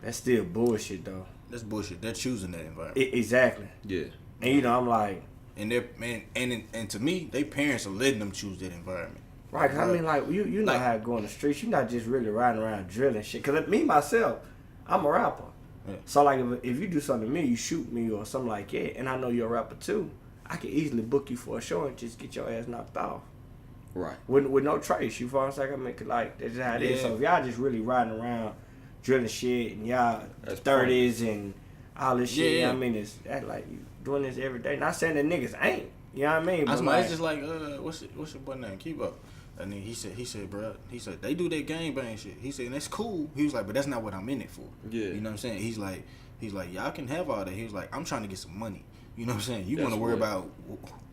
that's still bullshit though. that's bullshit. They're choosing that environment. Exactly. Yeah. And you know, I'm like, And they're man, and to me, they parents are letting them choose that environment. right, 'cause I mean, like, you know Like- how it go on the streets. You're not just really riding around drilling shit. Because me, myself, I'm a rapper. Yeah. So, like, if you do something to me, you shoot me or something like that, and I know you're a rapper too, I can easily book you for a show and just get your ass knocked off. Right. With no trace. You feel what I'm saying? I make it like, that's just how it is. Yeah. So, if y'all just really riding around drilling shit and y'all That's 30s and all this shit, Yeah, you know yeah. what I mean? It's that, like, you doing this every day. Not saying that niggas ain't. You know what I mean? That's But, why like, it's just like, what's your boy name? Keep up. And then he said, bro, they do that gangbang shit. He said, and that's cool. He was like, but that's not what I'm in it for. Yeah. You know what I'm saying? He's like, y'all can have all that. He was like, I'm trying to get some money. You know what I'm saying? You want to That's worry what- about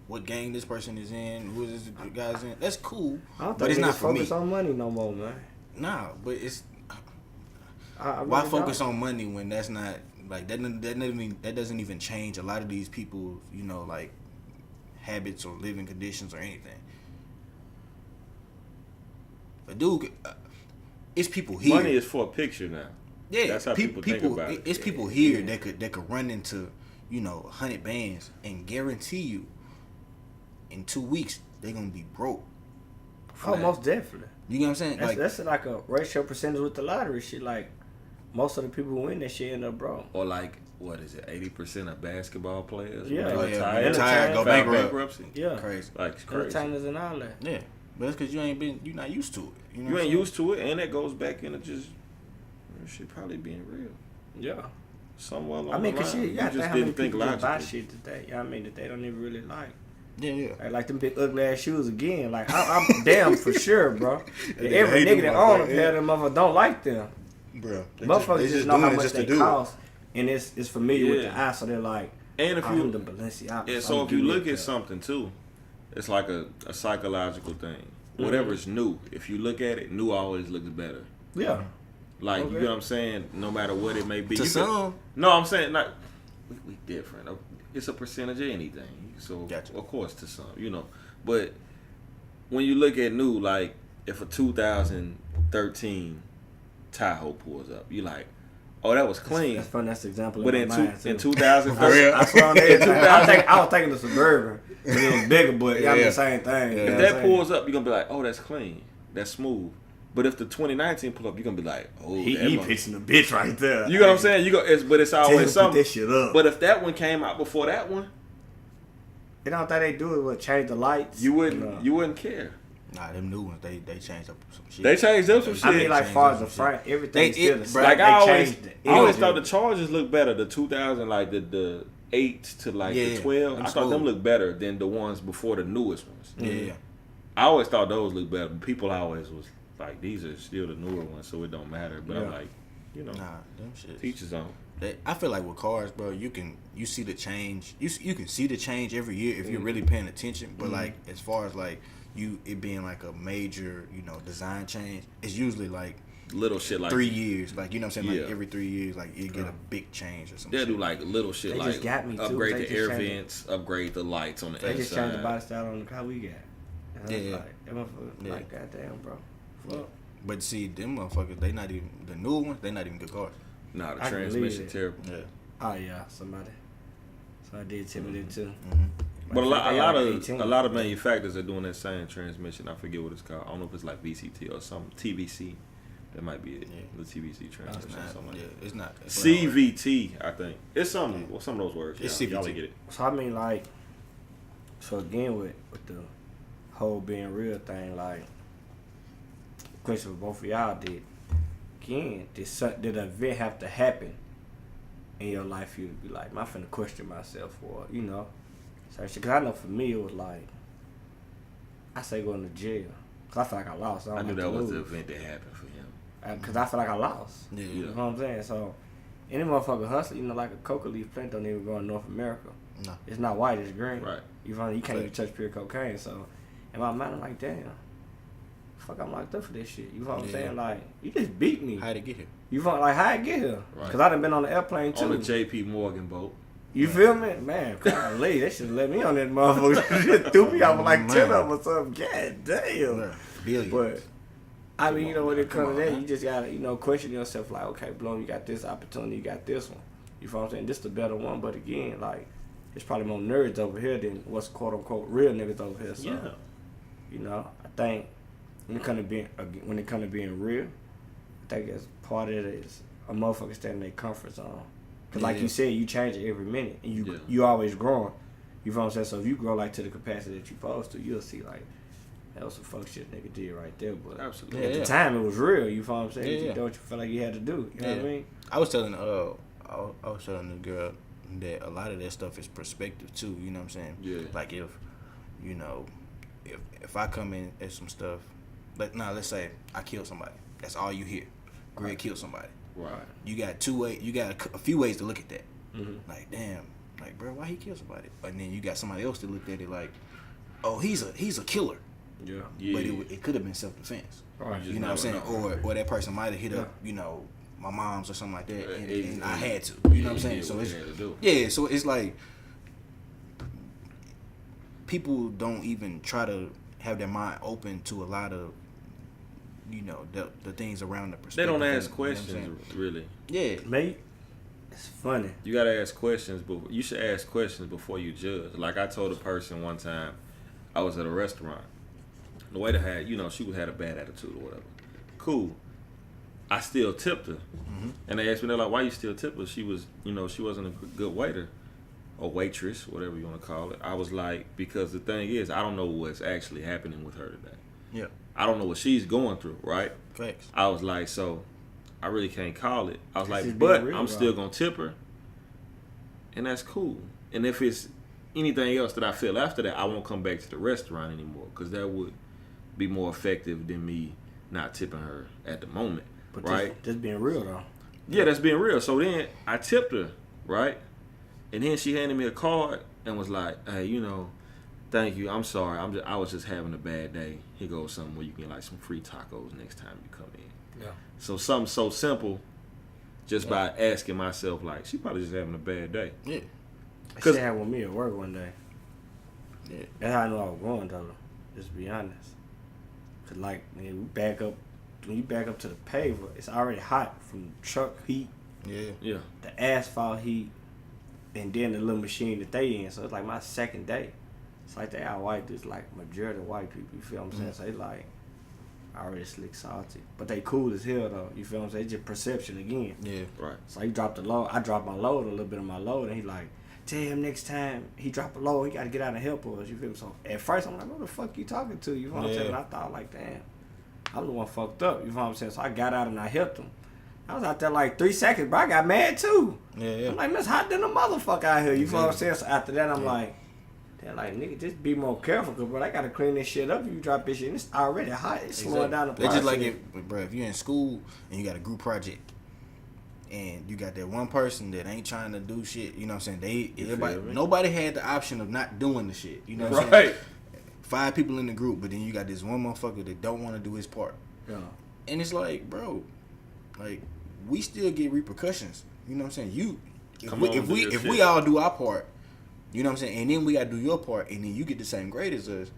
what gang this person is in, who this guy's in. That's cool, I don't but think it's niggas not for me. focus on money no more, man. Nah, but it's I why really focus don't. on money when that's not like that doesn't even change a lot of these people, you know, like habits or living conditions or anything. But dude, it's people here. Money is for a picture now. Yeah, That's how people think about it. It's people here that could run into, you know, 100 bands and guarantee you in 2 weeks they're gonna be broke. for Oh, that. most definitely. You know what I'm saying? That's like a ratio percentage with the lottery shit. Like, most of the people who win that shit end up broke. Or like, what is it, 80% of basketball players? Yeah. when Oh, they yeah, retire, retire, go file bankrupt. bankruptcy. Yeah. Crazy. Like, it's crazy. Entertainers and all that. Yeah, but that's because you're not used to it. You, know You what ain't I'm used to it, and that goes back into just shit probably being real. Yeah. Somewhere along I mean, the cause line. shit, you got to just how many didn't think people just buy logically. shit today. You know what I mean? That they don't even really like. saying? Yeah. Like them big ugly ass shoes again. Like, I'm damn for sure, bro. They Every hate nigga them that own like them, that, pair of them motherfuckers don't like them. Bro, Motherfuckers just know how much they do it. cost. And it's familiar with the Yeah. eye, so they're like, And if I'm the you, Balenciaga. and so if you look at something too, it's like a psychological thing. Whatever's new, if you look at it, new always looks better. Yeah. Like, Okay. you know what I'm saying? No matter what it may be. To You some. no, I'm saying, like, we different. It's a percentage of anything. So, Gotcha. of course, to some, you know. But when you look at new, like, if a 2013 Tahoe pulls up, you like, oh, that was clean. That's fun. That's the example But in my mind, too. in 2013, I swear on everything. I was thinking the Suburban. But it was bigger, but yeah, I mean, Yeah. the same thing. Yeah. You know if what that I'm saying? pulls up, you're going to be like, oh, that's clean. That's smooth. But if the 2019 pull up, you're going to be like, oh, He that mother- pitching the bitch right there. You know what I'm saying? But it's Tell him always to put something. that shit up. But if that one came out before that one, You don't think they do it? What, change the lights? you wouldn't No. you wouldn't care. Nah, them new ones, they changed up some shit. They changed up some shit. I mean, like, Change far up as the some front, shit. everything's They- still it- the same. bro, like They I always, changed it. I always It thought the was- Chargers looked better. The 2000, like the 8s to like the Yeah, 12. them I thought them smooth. looked better than the ones before the newest ones. Yeah. I always thought those looked better. But people always was like, these are still the newer ones, so it don't matter. But I'm Yeah. like, you know, Nah, them shit. teach his own. I feel like with cars, bro, you see the change. You can see the change every year if you're really paying attention. But like as far as like it being like a major, design change, it's usually like Little shit like 3 years. Like, you know what I'm saying? Yeah. Like every 3 years, like you get a big change or something. they'll do like little shit They like just got me, too. upgrade They the just air changed it. vents, upgrade the lights on the They just changed the inside. body style on the car we got. And I was Yeah. like, that motherfucker, Yeah. like, goddamn, bro. Fuck. But see, them motherfuckers, they not even the new ones. They not even good cars. Nah, the I can transmission believe it. terrible. Yeah. Oh yeah, somebody did tell me that too. But a They lot like of 18. a lot of manufacturers are doing that same transmission. I forget what it's called. I don't know if it's like VCT or some TVC. That might be it. Yeah. The TVC transmission or something like that. It's not. It's CVT, I think. It's some of those words. It's Y'all CVT. get it. So I mean, like, so again with the whole being real thing, like, question for both of y'all did. Again, did an event have to happen in your life for you to be like, I'm finna question myself for, certain shit? Because I know for me it was like, I say going to jail. Because I feel like I lost. I don't knew like that to was the lose. event that happened for him. Because I feel like I lost. Yeah. You know what I'm saying? So, any motherfucker hustle, like a coca leaf plant don't even grow in North America. No. It's not white, it's green. Right. You can't even touch pure cocaine. So, in my mind, I'm like, damn, fuck, I'm locked up for this shit. You know what I'm Yeah. saying? Like, you just beat me. How'd it get here? You know, like, how I get here? Right. Because I done been on the airplane too. On the JP Morgan boat. You feel me? Man, golly, they should let me on that motherfucker. Shit threw me out with like 10 of them or something. God damn. Yeah. Billions. But I mean, when it comes to that, you just gotta, question yourself. Like, okay, Bloom, you got this opportunity, you got this one. You feel what I'm saying? This the better one. But again, like, there's probably more nerds over here than what's quote unquote real niggas over here. So, I think when it come to being real, I think as part of it is a motherfucker staying in their comfort zone. Cause like you said, you change it every minute, and you always growing. You feel what I'm saying? So if you grow like to the capacity that you supposed to, you'll see like that was some fuck shit nigga did right there. But Absolutely. at the time, it was real. You feel what I'm saying? Yeah, You yeah. did what you felt like you had to do. You know what I mean? I was telling the girl that a lot of that stuff is perspective too. You know what I'm saying? Yeah. Like if I come in at some stuff, let's say I killed somebody. That's all you hear. Greg killed somebody. Right. You got you got a few ways to look at that. Mm-hmm. Like, damn, like, bro, why he kill somebody? And then you got somebody else that looked at it like, oh, he's a killer. Yeah. But it could have been self-defense. Right. You know what I'm saying? Never know. Or that person might have hit up, my mom's or something like that, and I Yeah. had to. You know what I'm saying? So it's had to do. yeah. So it's like people don't even try to have their mind open to a lot of the things around the perspective. They don't ask you know what I'm questions, really. Yeah. Mate, it's funny. You gotta ask questions, but you should ask questions before you judge. Like I told a person one time, I was at a restaurant. The waiter had, she had a bad attitude or whatever. Cool. I still tipped her, and they asked me, they're like, "Why you still tip her?" She was, she wasn't a good waiter or waitress, whatever you want to call it. I was like, because the thing is, I don't know what's actually happening with her today. Yeah. I don't know what she's going through, right? Facts. I was like, so I really can't call it. I was This is like, being but real, I'm still bro. gonna tip her, and that's cool. And if it's anything else that I feel after that, I won't come back to the restaurant anymore, because that would be more effective than me not tipping her at the moment, But right? just being real though. Yeah, that's being real. So then I tipped her, right? And then she handed me a card and was like, "Hey, thank you. I'm sorry. I was just having a bad day. Here goes something where you can get like some free tacos next time you come in." Yeah. So something so simple, just by asking myself, like, she probably just having a bad day. Yeah. She had with me at work one day. Yeah. That's how I knew I was going though. Just to be honest. Cause like when you back up to the paver, it's already hot from truck heat, Yeah. Yeah. the asphalt heat, and then the little machine that they in. So it's like my second day. It's like they all white dudes, like majority of white people. You feel what I'm saying? So they like already slick salty, but they cool as hell though. You feel what I'm saying? It's just perception again. Yeah. Right. So he dropped the load. I dropped my load, a little bit of my load, and he like, tell him next time he drop a load, he got to get out and help us. You feel me? So at first I'm like, what the fuck you talking to? You know what I'm saying? And I thought like, damn, I'm the one fucked up. You know what I'm saying? So I got out and I helped him. I was out there like 3 seconds, but I got mad too. Yeah. I'm like, man, it's hot than a motherfucker out here. You know what I'm saying? So after that, I'm like, they're like, nigga, just be more careful, cause bro, I gotta clean this shit up. If you drop this shit, and it's already hot. It's slowing down the process. It's just like, if you're in school and you got a group project, and you got that one person that ain't trying to do shit. You know what I'm saying? Nobody had the option of not doing the shit. You know what I'm saying? 5 people in the group, but then you got this one motherfucker that don't want to do his part. Yeah. And it's like, bro, like we still get repercussions. You know what I'm saying? If we all do our part, you know what I'm saying, and then we gotta do your part, and then you get the same grade as us,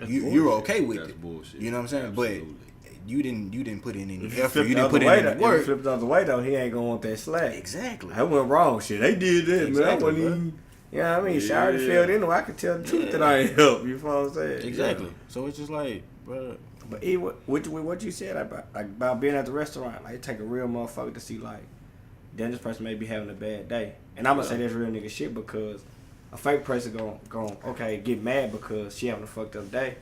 you're okay with it. Bullshit. You know what I'm saying? Absolutely. But you didn't put in any If effort. You didn't put in any work. If you flip the other way though, he ain't gonna want that slack. Exactly. I went wrong. Shit, they did that, man. I Exactly, wasn't bro. even. You know what I mean? She already failed anyway. I could tell the truth that I ain't help. You know what I'm saying? Exactly. Yeah. So it's just like, bro. But what you said about being at the restaurant, like it take a real motherfucker to see like, then this person may be having a bad day, and I'm gonna say that's real nigga shit because a fake person gon' okay get mad because she having a fucked up day,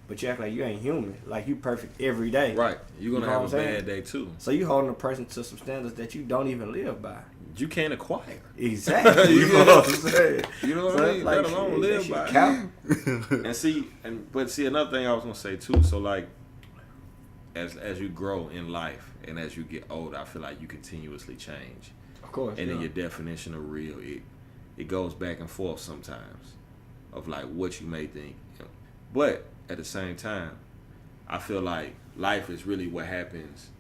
but you act like you ain't human, like you perfect every day. Right. You're gonna have a saying? bad day too. So you holding a person to some standards that you don't even live by. You can't acquire. Exactly. You know what I'm saying? You know what So I it's mean? like, Let alone shit, live that by. shit count. But another thing I was gonna say too. So like, as you grow in life and as you get older, I feel like you continuously change. Of course. And then your definition of real, it goes back and forth sometimes, of like what you may think. But at the same time, I feel like life is really what happens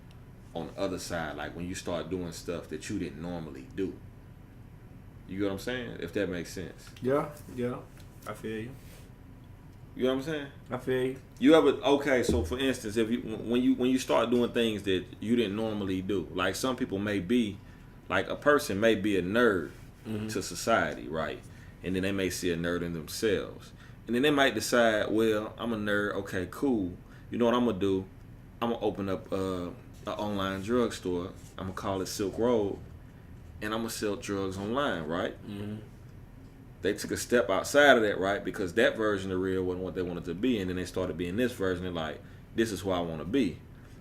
on the other side, like when you start doing stuff that you didn't normally do. You get what I'm saying? If that makes sense. Yeah. I feel you. You know what I'm saying? I feel you. You ever so for instance, if when you start doing things that you didn't normally do, like some people may be, like a person may be a nerd to society, right? And then they may see a nerd in themselves, and then they might decide, well, I'm a nerd. Okay, cool. You know what I'm gonna do? I'm gonna open up an online drugstore. I'm gonna call it Silk Road, and I'm gonna sell drugs online, right? Mm-hmm. They took a step outside of that, right? Because that version of real wasn't what they wanted to be, and then they started being this version. They're like, this is who I want to be.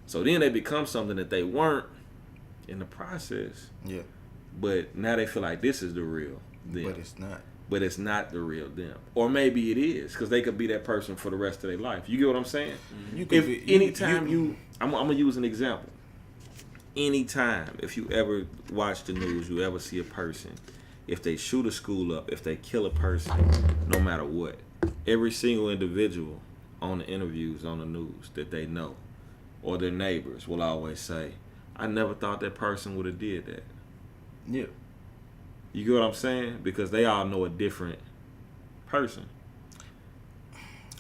So then they become something that they weren't in the process. Yeah. But now they feel like this is the real them. But it's not. But it's not the real them. Or maybe it is, because they could be that person for the rest of their life. You get what I'm saying? Mm-hmm. I'm going to use an example. Anytime, if you ever watch the news, you ever see a person, if they shoot a school up, if they kill a person, no matter what, every single individual on the interviews on the news that they know, or their neighbors will always say, I never thought that person would have did that. Yeah. You get what I'm saying? Because they all know a different person.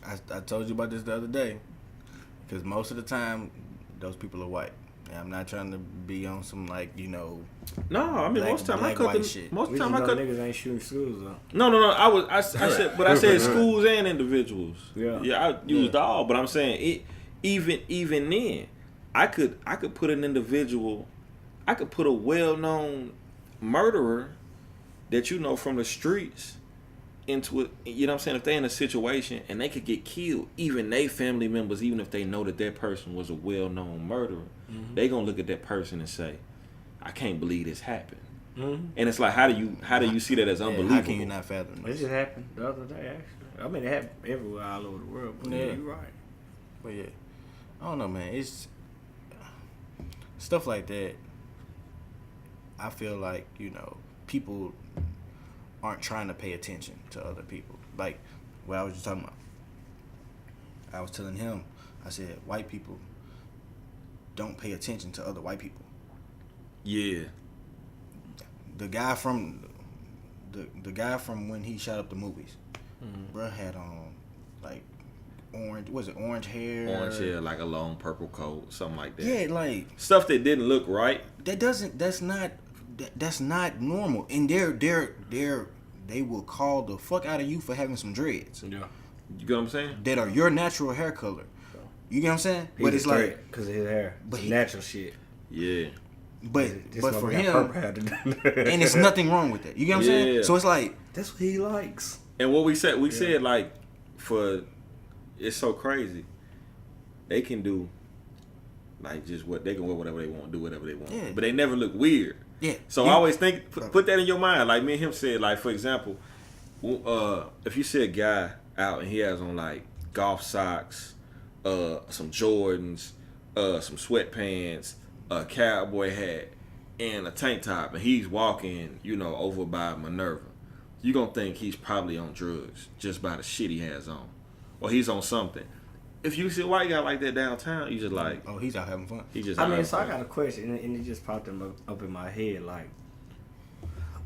I told you about this the other day. Because most of the time, those people are white. And I'm not trying to be on some like, No, I mean most time I cut white shit. Most time I cut niggas ain't shooting schools though. No. I said schools and individuals. Yeah. I used all, but I'm saying it. Even then, I could put an individual. I could put a well-known murderer that you know from the streets into it. You know what I'm saying? If they in a situation and they could get killed, even they family members, even if they know that that person was a well-known murderer, they gonna look at that person and say, I can't believe this happened. And it's like, how do you see that as unbelievable? How can you not fathom this? This It just happened the other day, actually. I mean, it happened everywhere, all over the world. But yeah, you're right. But yeah, I don't know, man. It's stuff like that. I feel like, people aren't trying to pay attention to other people. Like what I was just talking about. I was telling him, I said, white people don't pay attention to other white people. Yeah. The guy from when he shot up the movies, bruh had on like orange hair, like a long purple coat, something like that. Yeah, like stuff that didn't look right. That's not normal. And they will call the fuck out of you for having some dreads. Yeah. You get what I'm saying? That are your natural hair color. You get what I'm saying? But it's like because of his hair, but natural shit. Yeah. But for him, and it's nothing wrong with that. You get what I'm saying? So it's like that's what he likes. And what we said like it's so crazy. They can do Like just what they can wear whatever they want, do whatever they want, Yeah. but they never look weird. Yeah. So I always think put that in your mind. Like me and him said, like for example, if you see a guy out and he has on like golf socks, some Jordans, some sweatpants, a cowboy hat, and a tank top, and he's walking, over by Minerva, you gonna think he's probably on drugs just by the shit he has on, or he's on something. If you see a white guy like that downtown, you just like, oh, he's out having fun. He just. I got a question, and it just popped up in my head, like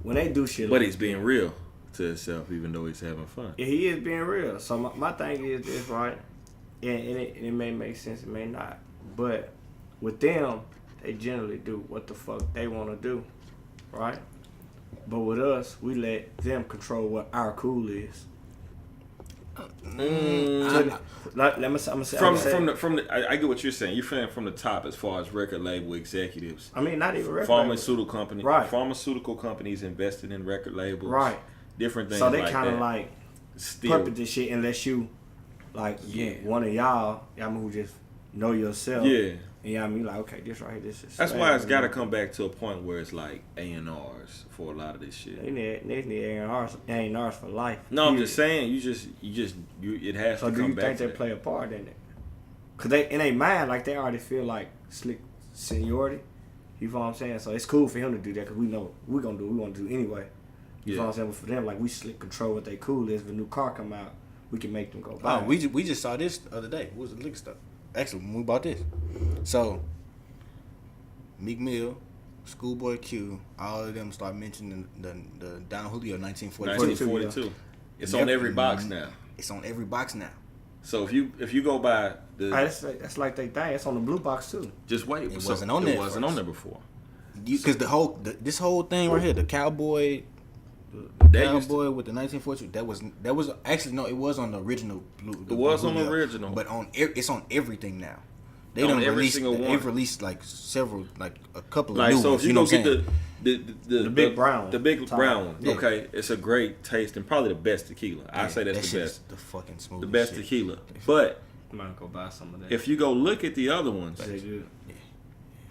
when they do shit. But like he's being real to himself, even though he's having fun. Yeah, he is being real. So my thing is this, right? And it may make sense, it may not. But with them, they generally do what the fuck they want to do, right? But with us, we let them control what our cool is. I get what you're saying. You're saying from the top as far as record label executives. I mean, not even record pharmaceutical companies. Right. Pharmaceutical companies invested in record labels. Right. Different things. So they like kind of that. like Still, puppet this shit unless you, like, one of y'all who just know yourself. Yeah. And I mean, like, okay, this right here, this is. That's why it's got to come back to a point where it's like A&Rs for a lot of this shit. They need A&Rs for life. No, I'm just saying, it has So to come back. do you think to they that. play a part in it? Cause they in their mind, like they already feel like slick seniority. You know what I'm saying? So it's cool for him to do that because we know we're gonna do what we want to do anyway. You know what I'm saying? But for them, like we slick control what they cool is. If a new car come out, we can make them go buy. Oh, we just saw this the other day. What was the liquor stuff? Actually, when we bought this. So, Meek Mill, Schoolboy Q, all of them start mentioning the Don Julio 1942. 1942. It's on every box now. It's on every box now. So if you go by the, that's like they thing. It's on the blue box too. just wait. It So wasn't on there It wasn't first. on there before. Because this whole thing right here, the cowboy. Cowboy with the 1942. That was actually no. It was on the original. It was on the original, but it's on everything now. They on don't every release. single one. They've released like several, like a couple of Like new so, ones. if you You know go what I'm get saying? the big brown, the big top. brown one, Yeah. okay, it's a great taste and probably the best tequila. I say that's that the shit best, is the fucking smooth. the best tequila. But I'm gonna go buy some of that. if you go look at the other ones, They good.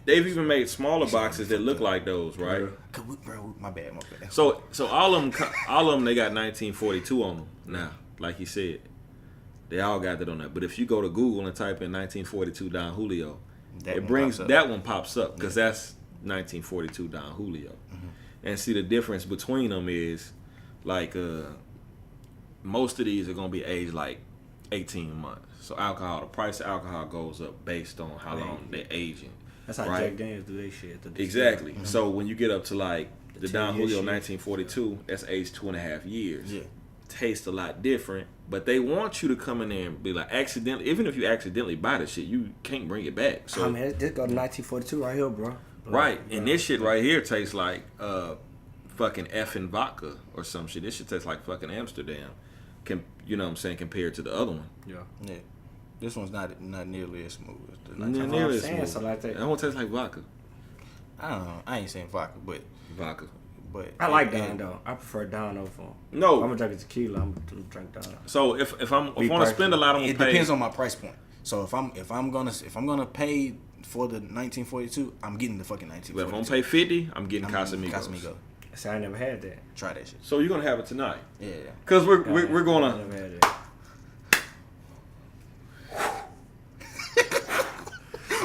they've even made smaller boxes that look like those, right? Bro, my bad. So all of them, they got 1942 on them now. Like he said, they all got that on there. But if you go to Google and type in 1942 Don Julio, that one pops up because that's 1942 Don Julio. Mm-hmm. And see the difference between them is like most of these are gonna be aged like 18 months. So the price of alcohol goes up based on how long they're aging. That's how right? Jack Daniels do their shit. Exactly. Mm-hmm. So when you get up to like the Don Julio shit. 1942, that's aged 2.5 years. Yeah. Tastes a lot different, but they want you to come in there and be like even if you accidentally buy the shit, you can't bring it back. So man, this go to 1942 right here, bro. right, and this shit right here tastes like fucking effing vodka or some shit. This shit tastes like fucking Amsterdam. You know what I'm saying, compared to the other one. Yeah. This one's not nearly as smooth as the Not 1942. nearly as saying, smooth. so like that. That one tastes like vodka. I don't know. I ain't saying vodka, but I like Don though. I prefer Don over. No. If I'm gonna drink tequila, I'm gonna drink Don. So if I want to spend a lot, I'm gonna it pay. depends on my price point. So if I'm gonna pay for the 1942, I'm getting the fucking 1942. If I'm gonna pay 50, I'm getting I'm Casamigos. Casamigo. See, I never had that. Try that shit. So you're gonna have it tonight? Yeah. Cause we're I gonna. never had that.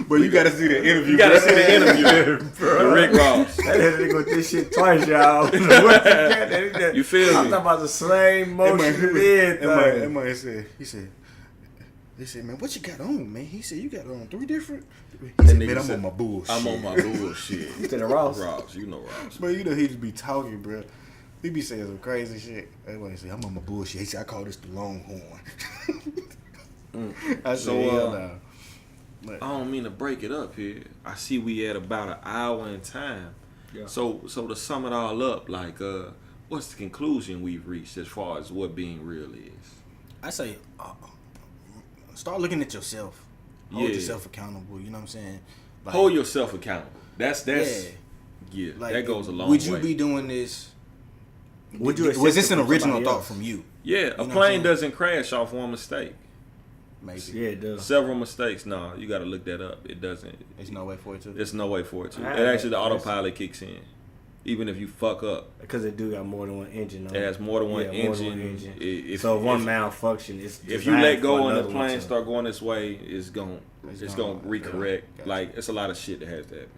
But you gotta see the interview. You gotta see the interview, bro. Rick Ross. That nigga with this shit twice, y'all. You feel I'm me? talking about the same motion you did. That man said, they said, man, what you got on, man? He said, you got on 3 different. He said, man, I'm on my bullshit. I'm on my bullshit. You said Ross. Ross, you know Ross. But you know he just be talking, bro. He be saying some crazy shit. Everybody say, I'm on my bullshit. He said, I call this the Longhorn. I said, So, hell no. I don't mean to break it up here. I see we at about an hour in time. Yeah. So to sum it all up, like, what's the conclusion we've reached as far as what being real is? I say, start looking at yourself. Hold yourself accountable. You know what I'm saying? Like, Hold yourself accountable. That's yeah. Like, that goes a long way. Would you be doing this? Would you Was this accept an it from original somebody thought else? from you? Yeah, know a what I'm plane saying? doesn't crash off one mistake. Maybe. Yeah, it does. Several mistakes. No, you got to look that up. It doesn't. There's no way for it to. There's no way for it to. I It actually, the guess. autopilot kicks in. Even if you fuck up. Because it do got more than one engine on It has more than one Yeah, more engine. than one engine. If, So if one if- malfunction, it's if you designed let for go and the another one plane to- start going this way, it's gonna recorrect. Gotcha. Like it's a lot of shit that has to happen.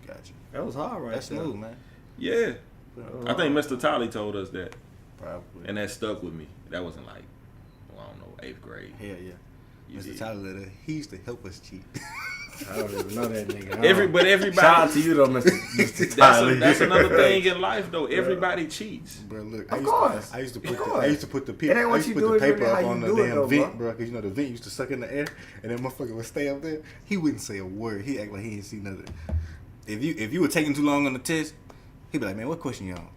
Gotcha. That was hard, right? That's there. smooth, man. Yeah, That was I think hard. Mr. Tolly told us that, Probably. and that stuck with me. That wasn't like, well, I don't know, 8th grade. Hell yeah. You Mr. did. Tyler, he used to help us cheat. I don't even know that nigga. But everybody. Shout out to you though, Mr. Tyler. That's another thing in life, though. Everybody cheats. Bro, look, Of course. I used to Of put course. I used to put the It ain't what I used you to do, put the it's paper really up how on you the do it, damn though, vent, bro. bro, because you know the vent used to suck in the air, and that motherfucker would stay up there. He wouldn't say a word. He act like he ain't see nothing. If you were taking too long on the test, he'd be like, "Man, what question you on?"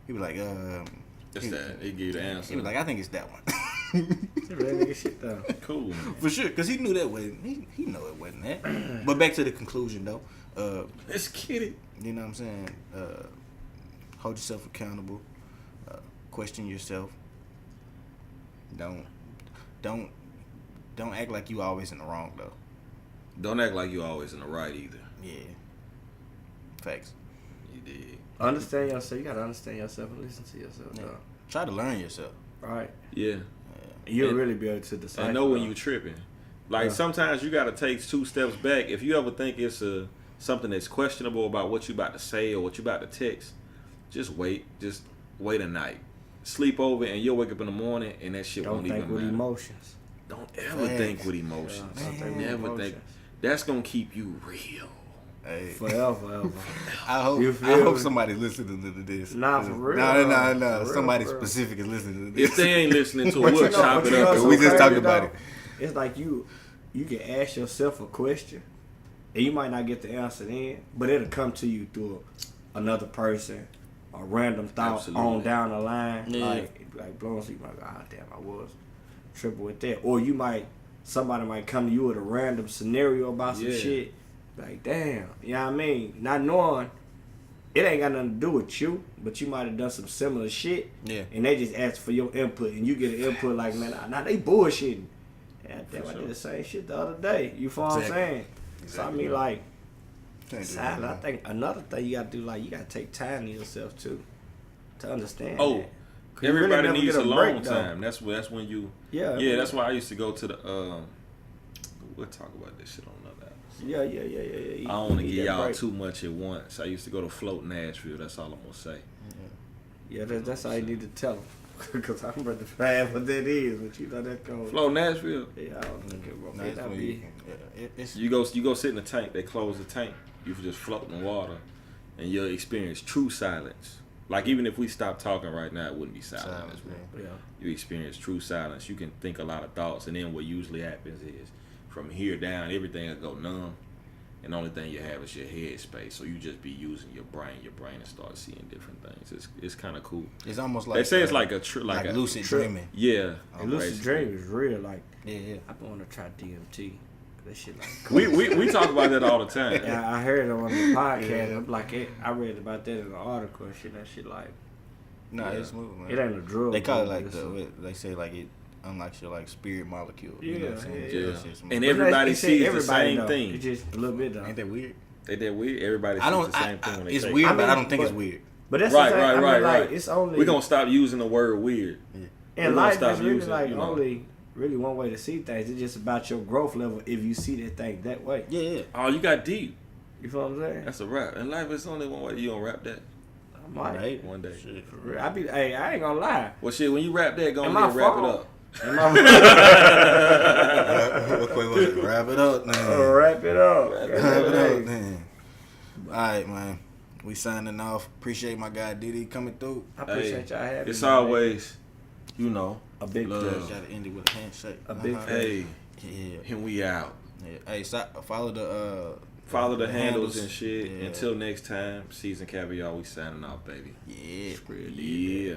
He'd be like, Just that. They give you the answer. He'd be like, "I think it's that one." That nigga shit though. Cool, man. For sure, because he knew that wasn't. He know it wasn't that. But back to the conclusion though. Let's get it. You know what I'm saying? Hold yourself accountable. Question yourself. Don't act like you always in the wrong though. Don't act like you always in the right either. Yeah. Facts. You did. Understand yourself. You gotta understand yourself and listen to yourself, Yeah. dog. Try to learn yourself. Right? Yeah. You'll And- really be able to decide. I know when you tripping. Like Yeah. sometimes you gotta take 2 steps back. If you ever think it's something that's questionable about what you about to say or what you about to text, just wait. Just wait a night. Sleep over and you'll wake up in the morning and that shit don't won't think even with matter. emotions. Don't ever Facts. think with emotions. Yeah, don't think with Never think. emotions. That's gonna keep you real. Hey. Forever. I hope You I feel hope me? somebody's listening to this. Nah, for real. No. For real, Somebody for real. specific is listening to this. If they ain't listening to it, But we'll chop it up. so we just talked about it. It's like you can ask yourself a question, and you might not get the answer then, but it'll come to you through another person, a random thought Absolutely. on down the line. Yeah. Like blowing sleep. Like, ah, damn, I was tripping with that. Or somebody might come to you with a random scenario about some Yeah. shit. Like, damn, you know what I mean? Not knowing. It ain't got nothing to do with you, but you might have done some similar shit. Yeah. And they just ask for your input, and you get an input like, man, nah, they bullshitting. Yeah, damn, I did the same shit the other day. You feel what I'm Exactly. saying? So I mean, like, Can't do silent. that, I think another thing you gotta do, like, you gotta take time to yourself too, to understand. Oh, that. 'Cause you really everybody never needs get a long break, though. time. That's when you. Yeah. Yeah, that's why I used to go to the. We'll talk about this shit on another episode. Yeah. I don't want to Need give that y'all break. too much at once. I used to go to Float Nashville. That's all I'm gonna say. Yeah, that's all you need to tell them. Because I'm ready to find what that is, but you know that goes. Float Nashville. Yeah, I don't think it will. No, It it's not when be. you- yeah, it's You go sit in the tank. They close the tank. You just float in the water, and you'll experience true silence. Like even if we stop talking right now, it wouldn't be silent. silent, As well. man. Yeah. You experience true silence. You can think a lot of thoughts, and then what usually happens is from here down, everything will go numb, and the only thing you have is your head space. So you just be using your brain and start seeing different things. It's kind of cool. It's almost like They say it's like like a lucid trip. dreaming. Yeah, And lucid basically. dream is real. Like, Yeah. I want to try DMT. That shit like. We talk about that all the time. Yeah, I heard it on the podcast. I'm like, I read about that in an article and shit. That shit like, No, Yeah. it's smooth, man. it ain't a drug. They call it bro, like it's they say like it unlocks your like spirit molecule. You know what I'm saying? Yeah, Yeah, That shit's smooth. and But everybody they say sees the everybody same know. thing. It's just a little bit though. Ain't that weird? They that weird. Everybody sees I don't. the same thing when they It's take weird, it. I but I mean, don't think it's but- weird. But that's Right, the thing. right, I mean, right, like, right. It's only We're gonna stop using the word weird. in we're gonna life. stop It's really using, like you know. only really one way to see things. It's just about your growth level if you see that thing that way. Yeah. Oh, you got deep. You feel what I'm saying? That's a rap. In life, it's only one way. You gonna rap that I might. Right. one day. Shit. For real. Hey, I ain't gonna lie. Well, shit. When you rap that, go Am ahead I and wrap it phone? up. Am I What was it? Wrap it up, man. wrap it up? Wrap it up, man. All right, man. We signing off. Appreciate my guy Dee Dee coming through. I appreciate y'all having It's me. always, you know, a big love. pleasure. Got to end it with a handshake. A big hey, Yeah. and we out. Yeah. Hey, follow the Follow the handles and shit. Yeah. Until next time, Season Caviar, we signing off, baby. Yeah. Yeah.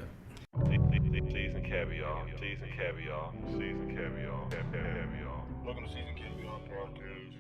Season Caviar. Season Caviar. Season Caviar. Caviar. Welcome to Season Caviar Podcast.